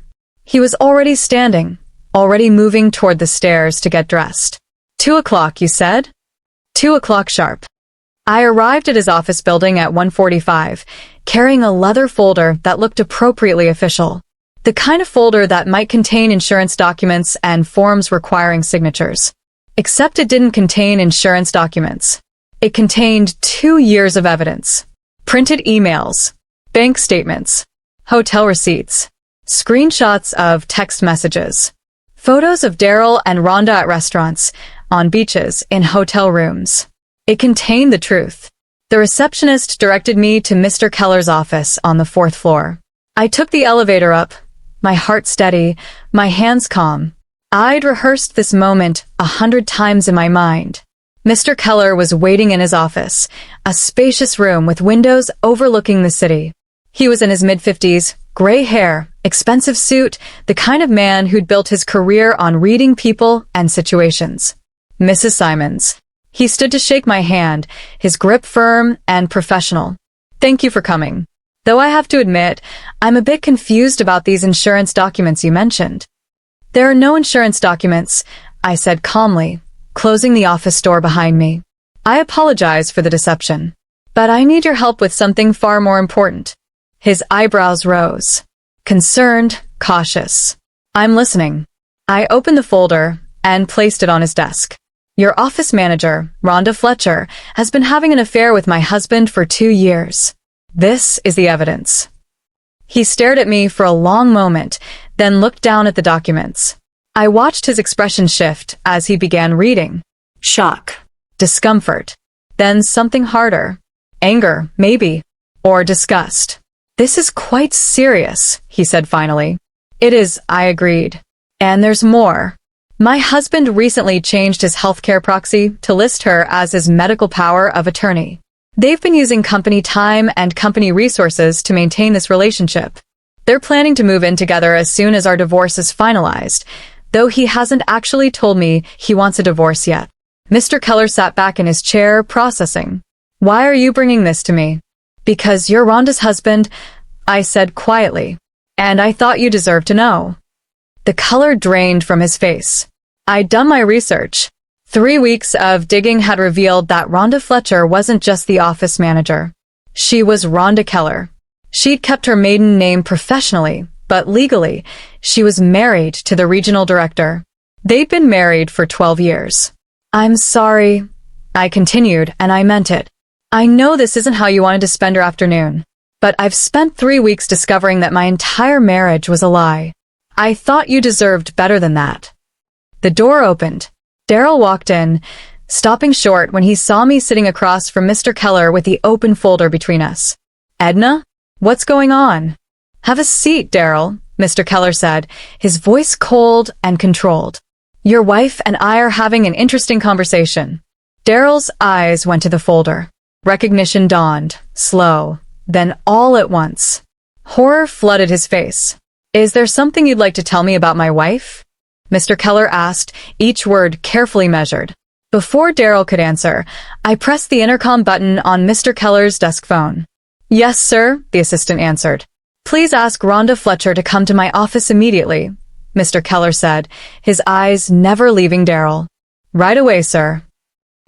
He was already standing, already moving toward the stairs to get dressed. 2 o'clock, you said? 2 o'clock sharp. I arrived at his office building at 1:45, carrying a leather folder that looked appropriately official. The kind of folder that might contain insurance documents and forms requiring signatures. Except it didn't contain insurance documents. It contained 2 years of evidence. Printed emails, bank statements, hotel receipts, screenshots of text messages, photos of Daryl and Rhonda at restaurants, on beaches, in hotel rooms. It contained the truth. The receptionist directed me to Mr. Keller's office on the 4th floor. I took the elevator up, my heart steady, my hands calm. I'd rehearsed this moment 100 times in my mind. Mr. Keller was waiting in his office, a spacious room with windows overlooking the city. He was in his mid-50s, gray hair, expensive suit, the kind of man who'd built his career on reading people and situations. Mrs. Simons. He stood to shake my hand, his grip firm and professional. Thank you for coming. Though I have to admit, I'm a bit confused about these insurance documents you mentioned. There are no insurance documents, I said calmly, closing the office door behind me. I apologize for the deception, but I need your help with something far more important. His eyebrows rose. Concerned, cautious. I'm listening. I opened the folder and placed it on his desk. Your office manager, Rhonda Fletcher, has been having an affair with my husband for 2 years. This is the evidence. He stared at me for a long moment, then looked down at the documents. I watched his expression shift as he began reading. Shock. Discomfort. Then something harder. Anger, maybe. Or disgust. This is quite serious, he said finally. It is, I agreed. And there's more. My husband recently changed his healthcare proxy to list her as his medical power of attorney. They've been using company time and company resources to maintain this relationship. They're planning to move in together as soon as our divorce is finalized, though he hasn't actually told me he wants a divorce yet. Mr. Keller sat back in his chair, processing. Why are you bringing this to me? Because you're Rhonda's husband, I said quietly, and I thought you deserved to know. The color drained from his face. I'd done my research. 3 weeks of digging had revealed that Rhonda Fletcher wasn't just the office manager. She was Rhonda Keller. She'd kept her maiden name professionally, but legally, she was married to the regional director. They'd been married for 12 years. I'm sorry, I continued, and I meant it. I know this isn't how you wanted to spend your afternoon, but I've spent 3 weeks discovering that my entire marriage was a lie. I thought you deserved better than that. The door opened. Daryl walked in, stopping short when he saw me sitting across from Mr. Keller with the open folder between us. Edna? What's going on? Have a seat, Daryl, Mr. Keller said, his voice cold and controlled. Your wife and I are having an interesting conversation. Daryl's eyes went to the folder. Recognition dawned, slow, then all at once. Horror flooded his face. Is there something you'd like to tell me about my wife? Mr. Keller asked, each word carefully measured. Before Daryl could answer, I pressed the intercom button on Mr. Keller's desk phone. Yes, sir, the assistant answered. Please ask Rhonda Fletcher to come to my office immediately, Mr. Keller said, his eyes never leaving Daryl. Right away, sir.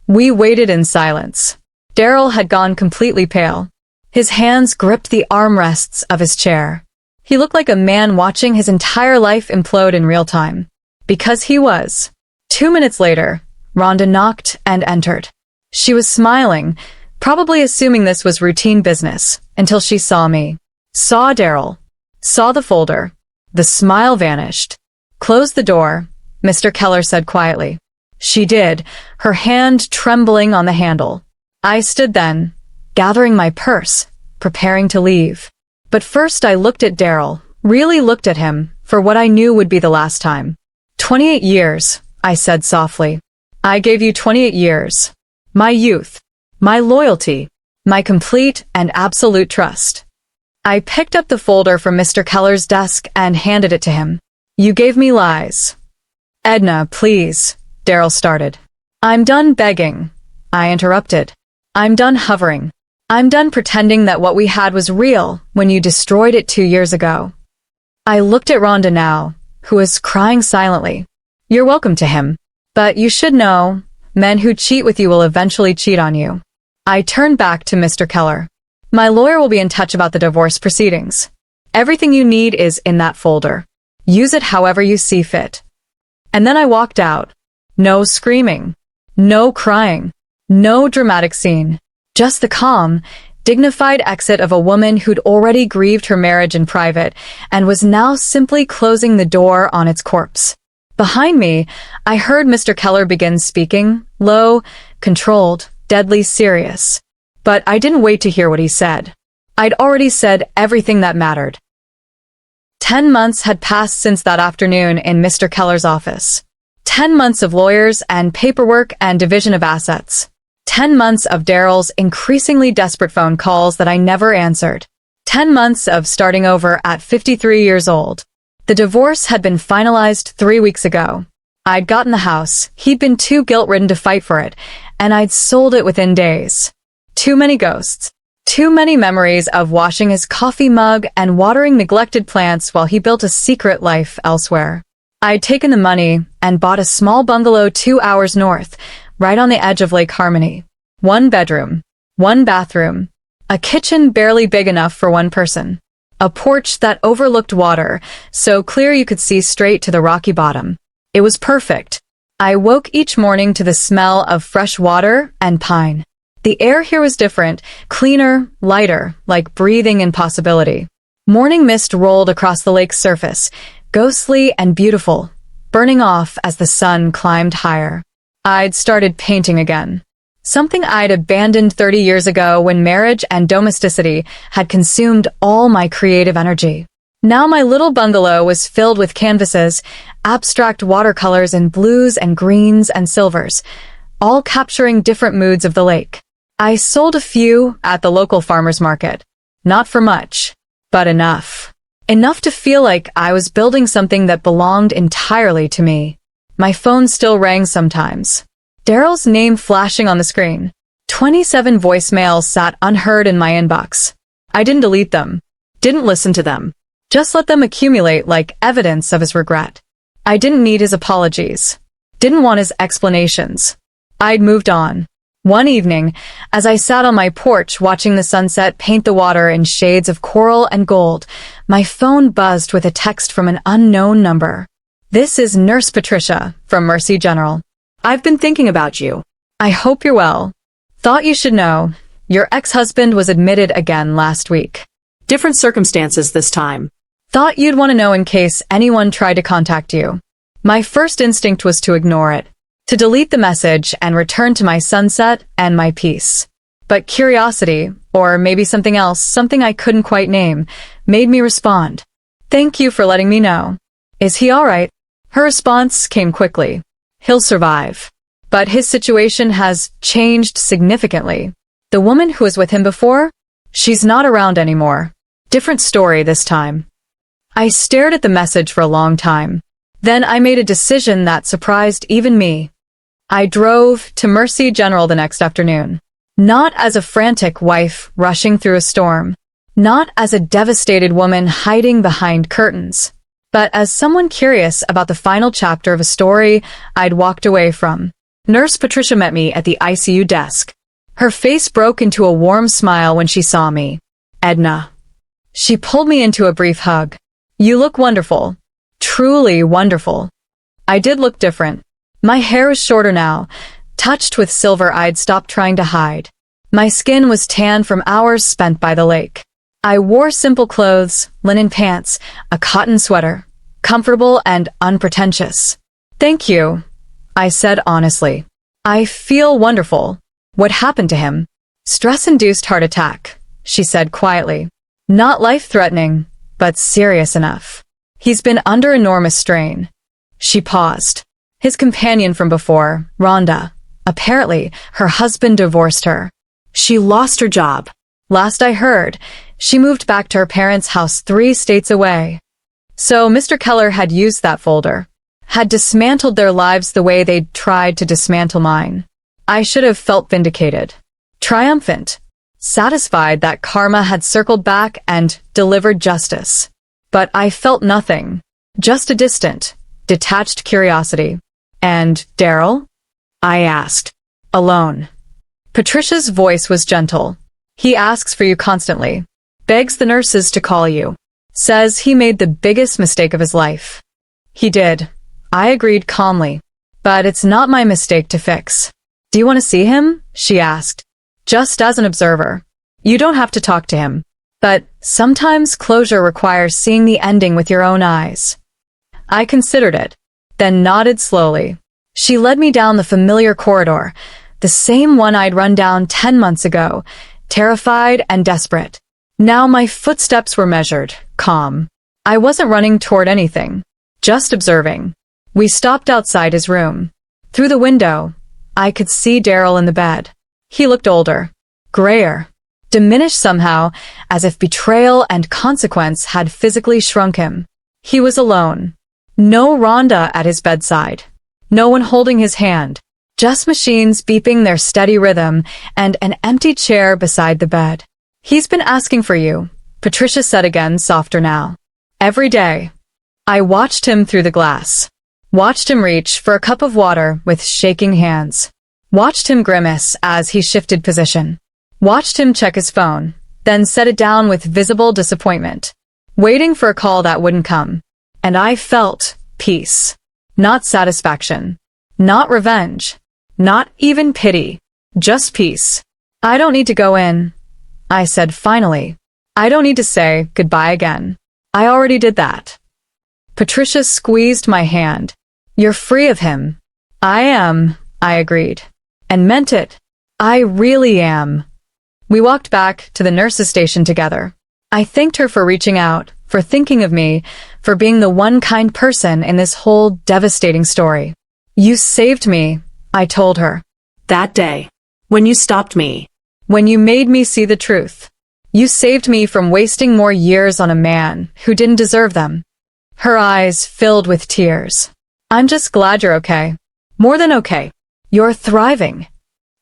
We waited in silence. Daryl had gone completely pale. His hands gripped the armrests of his chair. He looked like a man watching his entire life implode in real time. Because he was. 2 minutes later, Rhonda knocked and entered. She was smiling, probably assuming this was routine business, until she saw me. Saw Daryl. Saw the folder. The smile vanished. Close the door, Mr. Keller said quietly. She did, her hand trembling on the handle. I stood then, gathering my purse, preparing to leave. But first I looked at Daryl, really looked at him, for what I knew would be the last time. 28 years, I said softly. I gave you 28 years. My youth. My loyalty. My complete and absolute trust. I picked up the folder from Mr. Keller's desk and handed it to him. You gave me lies. Edna, please, Daryl started. I'm done begging, I interrupted. I'm done hovering. I'm done pretending that what we had was real when you destroyed it 2 years ago. I looked at Rhonda now, who was crying silently. You're welcome to him. But you should know, men who cheat with you will eventually cheat on you. I turned back to Mr. Keller. My lawyer will be in touch about the divorce proceedings. Everything you need is in that folder. Use it however you see fit. And then I walked out. No screaming. No crying. No dramatic scene. Just the calm, dignified exit of a woman who'd already grieved her marriage in private and was now simply closing the door on its corpse. Behind me, I heard Mr. Keller begin speaking, low, controlled, deadly serious. But I didn't wait to hear what he said. I'd already said everything that mattered. 10 months had passed since that afternoon in Mr. Keller's office. 10 months of lawyers and paperwork and division of assets. 10 months of Daryl's increasingly desperate phone calls that I never answered. 10 months of starting over at 53 years old. The divorce had been finalized 3 weeks ago. I'd gotten the house, he'd been too guilt-ridden to fight for it, and I'd sold it within days. Too many ghosts. Too many memories of washing his coffee mug and watering neglected plants while he built a secret life elsewhere. I'd taken the money and bought a small bungalow 2 hours north, right on the edge of Lake Harmony. 1 bedroom, 1 bathroom, a kitchen barely big enough for 1 person. A porch that overlooked water, so clear you could see straight to the rocky bottom. It was perfect. I woke each morning to the smell of fresh water and pine. The air here was different, cleaner, lighter, like breathing in possibility. Morning mist rolled across the lake's surface, ghostly and beautiful, burning off as the sun climbed higher. I'd started painting again. Something I'd abandoned 30 years ago when marriage and domesticity had consumed all my creative energy. Now my little bungalow was filled with canvases, abstract watercolors in blues and greens and silvers, all capturing different moods of the lake. I sold a few at the local farmer's market. Not for much, but enough. Enough to feel like I was building something that belonged entirely to me. My phone still rang sometimes. Daryl's name flashing on the screen. 27 voicemails sat unheard in my inbox. I didn't delete them. Didn't listen to them. Just let them accumulate like evidence of his regret. I didn't need his apologies. Didn't want his explanations. I'd moved on. One evening, as I sat on my porch watching the sunset paint the water in shades of coral and gold, my phone buzzed with a text from an unknown number. This is Nurse Patricia from Mercy General. I've been thinking about you. I hope you're well. Thought you should know. Your ex-husband was admitted again last week. Different circumstances this time. Thought you'd want to know in case anyone tried to contact you. My first instinct was to ignore it, to delete the message and return to my sunset and my peace. But curiosity, or maybe something else, something I couldn't quite name, made me respond. Thank you for letting me know. Is he all right? Her response came quickly. He'll survive. But his situation has changed significantly. The woman who was with him before? She's not around anymore. Different story this time. I stared at the message for a long time. Then I made a decision that surprised even me. I drove to Mercy General the next afternoon. Not as a frantic wife rushing through a storm. Not as a devastated woman hiding behind curtains. But as someone curious about the final chapter of a story I'd walked away from. Nurse Patricia met me at the ICU desk. Her face broke into a warm smile when she saw me. Edna. She pulled me into a brief hug. You look wonderful. Truly wonderful. I did look different. My hair was shorter now, touched with silver I'd stopped trying to hide. My skin was tan from hours spent by the lake. I wore simple clothes, linen pants, a cotton sweater, comfortable and unpretentious. Thank you, I said honestly. I feel wonderful. What happened to him? Stress-induced heart attack, she said quietly. Not life-threatening, but serious enough. He's been under enormous strain. She paused. His companion from before, Rhonda. Apparently, her husband divorced her. She lost her job. Last I heard, she moved back to her parents' house 3 states away. So Mr. Keller had used that folder. Had dismantled their lives the way they'd tried to dismantle mine. I should have felt vindicated. Triumphant. satisfied that karma had circled back and delivered justice. But I felt nothing, just a distant, detached curiosity. And Daryl? I asked. Alone. Patricia's voice was gentle. He asks for you constantly. Begs the nurses to call you. Says he made the biggest mistake of his life. He did. I agreed calmly. But it's not my mistake to fix. Do you want to see him? She asked. Just as an observer. You don't have to talk to him. But sometimes closure requires seeing the ending with your own eyes. I considered it, then nodded slowly. She led me down the familiar corridor, the same one I'd run down 10 months ago, terrified and desperate. Now my footsteps were measured, calm. I wasn't running toward anything, just observing. We stopped outside his room. Through the window, I could see Daryl in the bed. He looked older, grayer, diminished somehow, as if betrayal and consequence had physically shrunk him. He was alone. No Rhonda at his bedside. No one holding his hand. Just machines beeping their steady rhythm and an empty chair beside the bed. He's been asking for you, Patricia said again, softer now. Every day. I watched him through the glass. Watched him reach for a cup of water with shaking hands. Watched him grimace as he shifted position. Watched him check his phone, then set it down with visible disappointment, waiting for a call that wouldn't come. And I felt peace. Not satisfaction. Not revenge. Not even pity. Just peace. I don't need to go in, I said finally. I don't need to say goodbye again. I already did that. Patricia squeezed my hand. You're free of him. I am, I agreed. And meant it. I really am. We walked back to the nurse's station together. I thanked her for reaching out, for thinking of me, for being the one kind person in this whole devastating story. You saved me, I told her. That day. When you stopped me. When you made me see the truth. You saved me from wasting more years on a man who didn't deserve them. Her eyes filled with tears. I'm just glad you're okay. More than okay. You're thriving.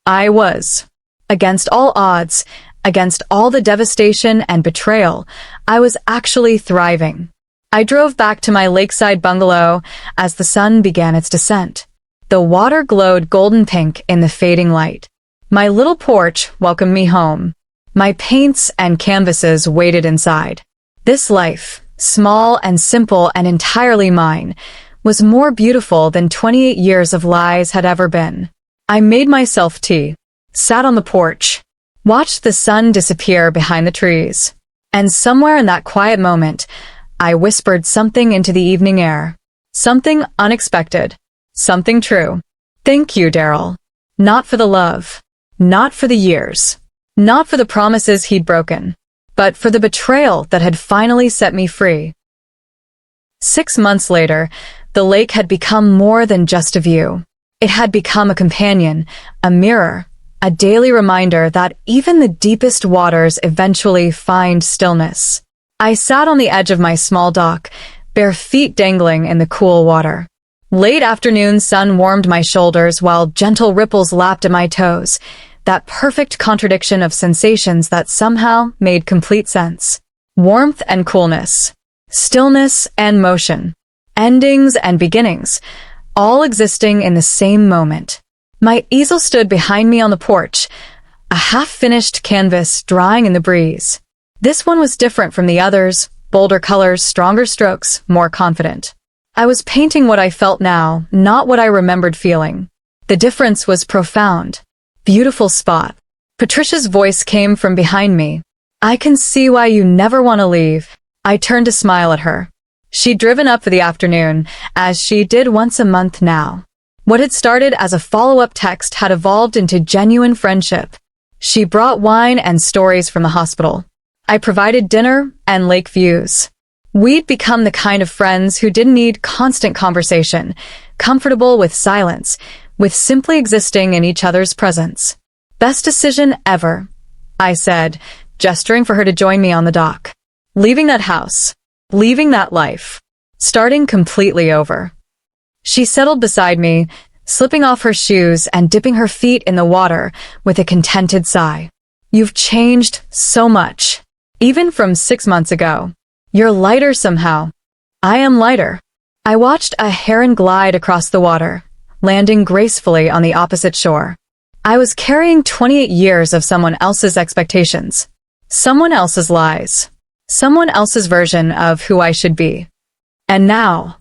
I was. Against all odds, against all the devastation and betrayal, I was actually thriving. I drove back to my lakeside bungalow as the sun began its descent. The water glowed golden pink in the fading light. My little porch welcomed me home. My paints and canvases waited inside. This life, small and simple and entirely mine, was more beautiful than 28 years of lies had ever been. I made myself tea, sat on the porch, watched the sun disappear behind the trees. And somewhere in that quiet moment, I whispered something into the evening air. Something unexpected. Something true. Thank you, Daryl. Not for the love. Not for the years. Not for the promises he'd broken. But for the betrayal that had finally set me free. 6 months later, the lake had become more than just a view. It had become a companion, a mirror, a daily reminder that even the deepest waters eventually find stillness. I sat on the edge of my small dock, bare feet dangling in the cool water. Late afternoon sun warmed my shoulders while gentle ripples lapped at my toes, that perfect contradiction of sensations that somehow made complete sense. Warmth and coolness, stillness and motion, endings and beginnings, all existing in the same moment. My easel stood behind me on the porch, a half-finished canvas drying in the breeze. This one was different from the others, bolder colors, stronger strokes, more confident. I was painting what I felt now, not what I remembered feeling. The difference was profound. Beautiful spot. Patricia's voice came from behind me. I can see why you never want to leave. I turned to smile at her. She'd driven up for the afternoon, as she did once a month now. What had started as a follow-up text had evolved into genuine friendship. She brought wine and stories from the hospital. I provided dinner and lake views. We'd become the kind of friends who didn't need constant conversation, comfortable with silence, with simply existing in each other's presence. Best decision ever, I said, gesturing for her to join me on the dock. Leaving that house. Leaving that life. Starting completely over. She settled beside me, slipping off her shoes and dipping her feet in the water with a contented sigh. You've changed so much. Even from 6 months ago. You're lighter somehow. I am lighter. I watched a heron glide across the water, landing gracefully on the opposite shore. I was carrying 28 years of someone else's expectations, someone else's lies, someone else's version of who I should be. And now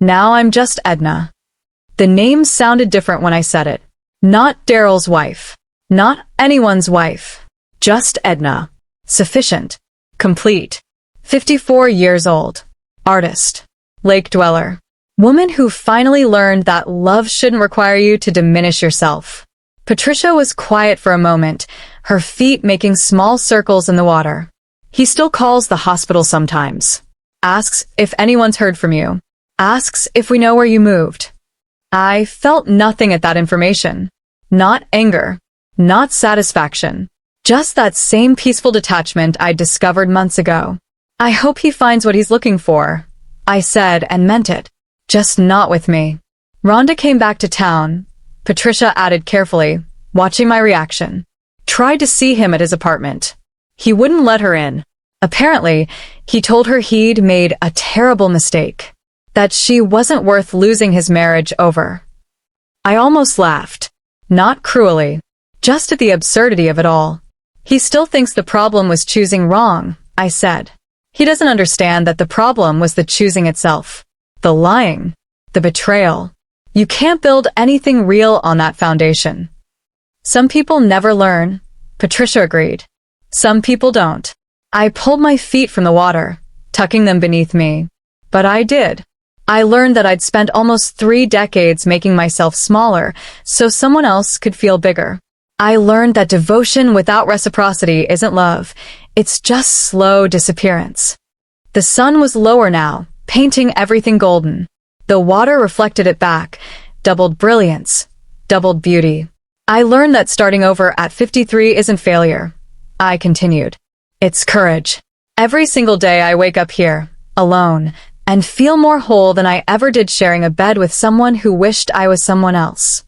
I'm just Edna. The name sounded different when I said it. Not Daryl's wife. Not anyone's wife. Just Edna. Sufficient. Complete. 54 years old. Artist. Lake dweller. Woman who finally learned that love shouldn't require you to diminish yourself. Patricia was quiet for a moment, her feet making small circles in the water. He still calls the hospital sometimes. Asks if anyone's heard from you. Asks if we know where you moved. I felt nothing at that information. Not anger. Not satisfaction. Just that same peaceful detachment I'd discovered months ago. I hope he finds what he's looking for, I said and meant it. Just not with me. Rhonda came back to town, Patricia added carefully, watching my reaction. Tried to see him at his apartment. He wouldn't let her in. Apparently, he told her he'd made a terrible mistake. That she wasn't worth losing his marriage over. I almost laughed. Not cruelly. Just at the absurdity of it all. He still thinks the problem was choosing wrong, I said. He doesn't understand that the problem was the choosing itself. The lying. The betrayal. You can't build anything real on that foundation. Some people never learn, Patricia agreed. Some people don't. I pulled my feet from the water, tucking them beneath me. But I did. I learned that I'd spent almost 3 decades making myself smaller so someone else could feel bigger. I learned that devotion without reciprocity isn't love. It's just slow disappearance. The sun was lower now, painting everything golden. The water reflected it back, doubled brilliance, doubled beauty. I learned that starting over at 53 isn't failure. I continued. It's courage. Every single day I wake up here, alone, and feel more whole than I ever did sharing a bed with someone who wished I was someone else.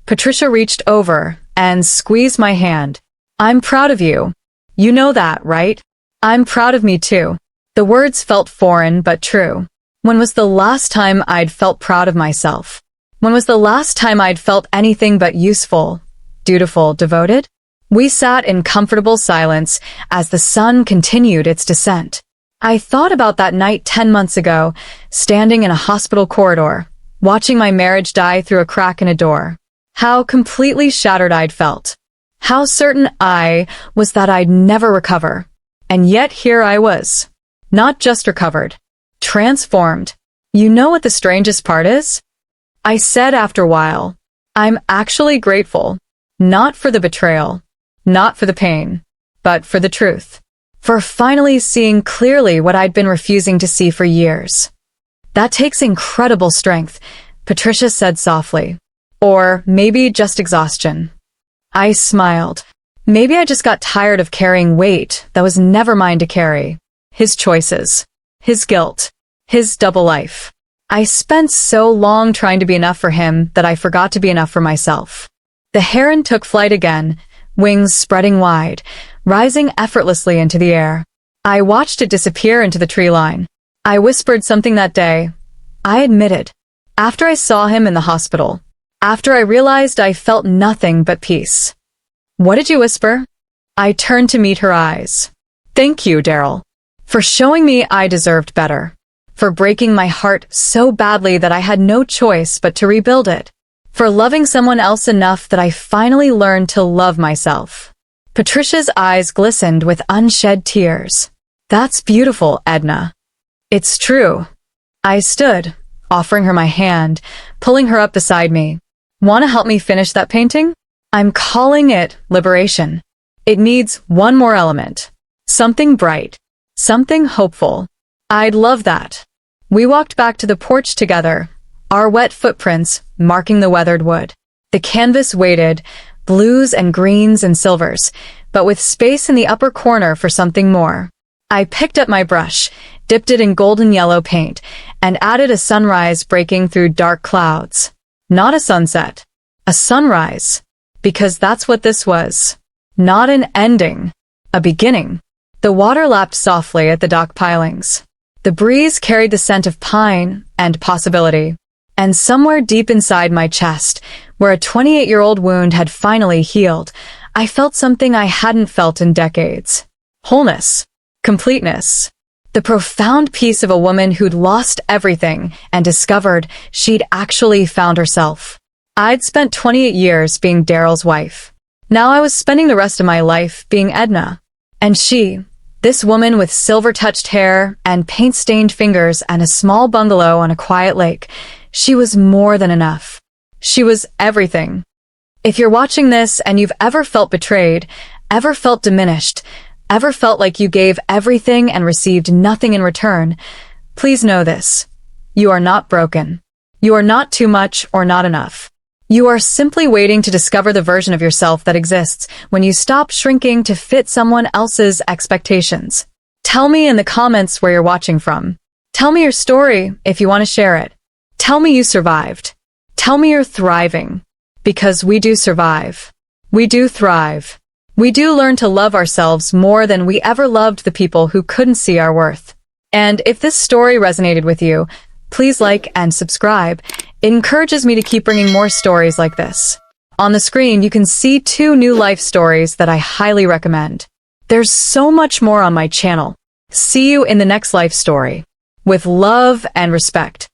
Patricia reached over and squeezed my hand. I'm proud of you. You know that, right? I'm proud of me too. The words felt foreign but true. When was the last time I'd felt proud of myself? When was the last time I'd felt anything but useful, dutiful, devoted? We sat in comfortable silence as the sun continued its descent. I thought about that night 10 months ago, standing in a hospital corridor, watching my marriage die through a crack in a door. How completely shattered I'd felt. How certain I was that I'd never recover. And yet here I was. Not just recovered. Transformed. You know what the strangest part is? I said after a while, I'm actually grateful. Not for the betrayal. Not for the pain. But for the truth. For finally seeing clearly what I'd been refusing to see for years. That takes incredible strength, Patricia said softly. Or maybe just exhaustion. I smiled. Maybe I just got tired of carrying weight that was never mine to carry. His choices. His guilt. His double life. I spent so long trying to be enough for him that I forgot to be enough for myself. The heron took flight again, wings spreading wide, rising effortlessly into the air. I watched it disappear into the tree line. I whispered something that day. I admitted. After I saw him in the hospital. After I realized I felt nothing but peace. What did you whisper? I turned to meet her eyes. Thank you, Daryl. For showing me I deserved better. For breaking my heart so badly that I had no choice but to rebuild it. For loving someone else enough that I finally learned to love myself. Patricia's eyes glistened with unshed tears. That's beautiful, Edna. It's true. I stood, offering her my hand, pulling her up beside me. Want to help me finish that painting? I'm calling it liberation. It needs one more element. Something bright. Something hopeful. I'd love that. We walked back to the porch together, our wet footprints marking the weathered wood. The canvas waited, blues and greens and silvers, but with space in the upper corner for something more. I picked up my brush, dipped it in golden yellow paint, and added a sunrise breaking through dark clouds. Not a sunset. A sunrise. Because that's what this was. Not an ending. A beginning. The water lapped softly at the dock pilings. The breeze carried the scent of pine and possibility. And somewhere deep inside my chest, where a 28-year-old wound had finally healed, I felt something I hadn't felt in decades. Wholeness. Completeness. The profound peace of a woman who'd lost everything and discovered she'd actually found herself. I'd spent 28 years being Daryl's wife. Now I was spending the rest of my life being Edna. And she, this woman with silver-touched hair and paint-stained fingers and a small bungalow on a quiet lake, she was more than enough. She was everything. If you're watching this and you've ever felt betrayed, ever felt diminished, ever felt like you gave everything and received nothing in return, please know this. You are not broken. You are not too much or not enough. You are simply waiting to discover the version of yourself that exists when you stop shrinking to fit someone else's expectations. Tell me in the comments where you're watching from. Tell me your story if you want to share it. Tell me you survived. Tell me you're thriving. Because we do survive. We do thrive. We do learn to love ourselves more than we ever loved the people who couldn't see our worth. And if this story resonated with you, please like and subscribe. It encourages me to keep bringing more stories like this. On the screen, you can see 2 new life stories that I highly recommend. There's so much more on my channel. See you in the next life story. With love and respect.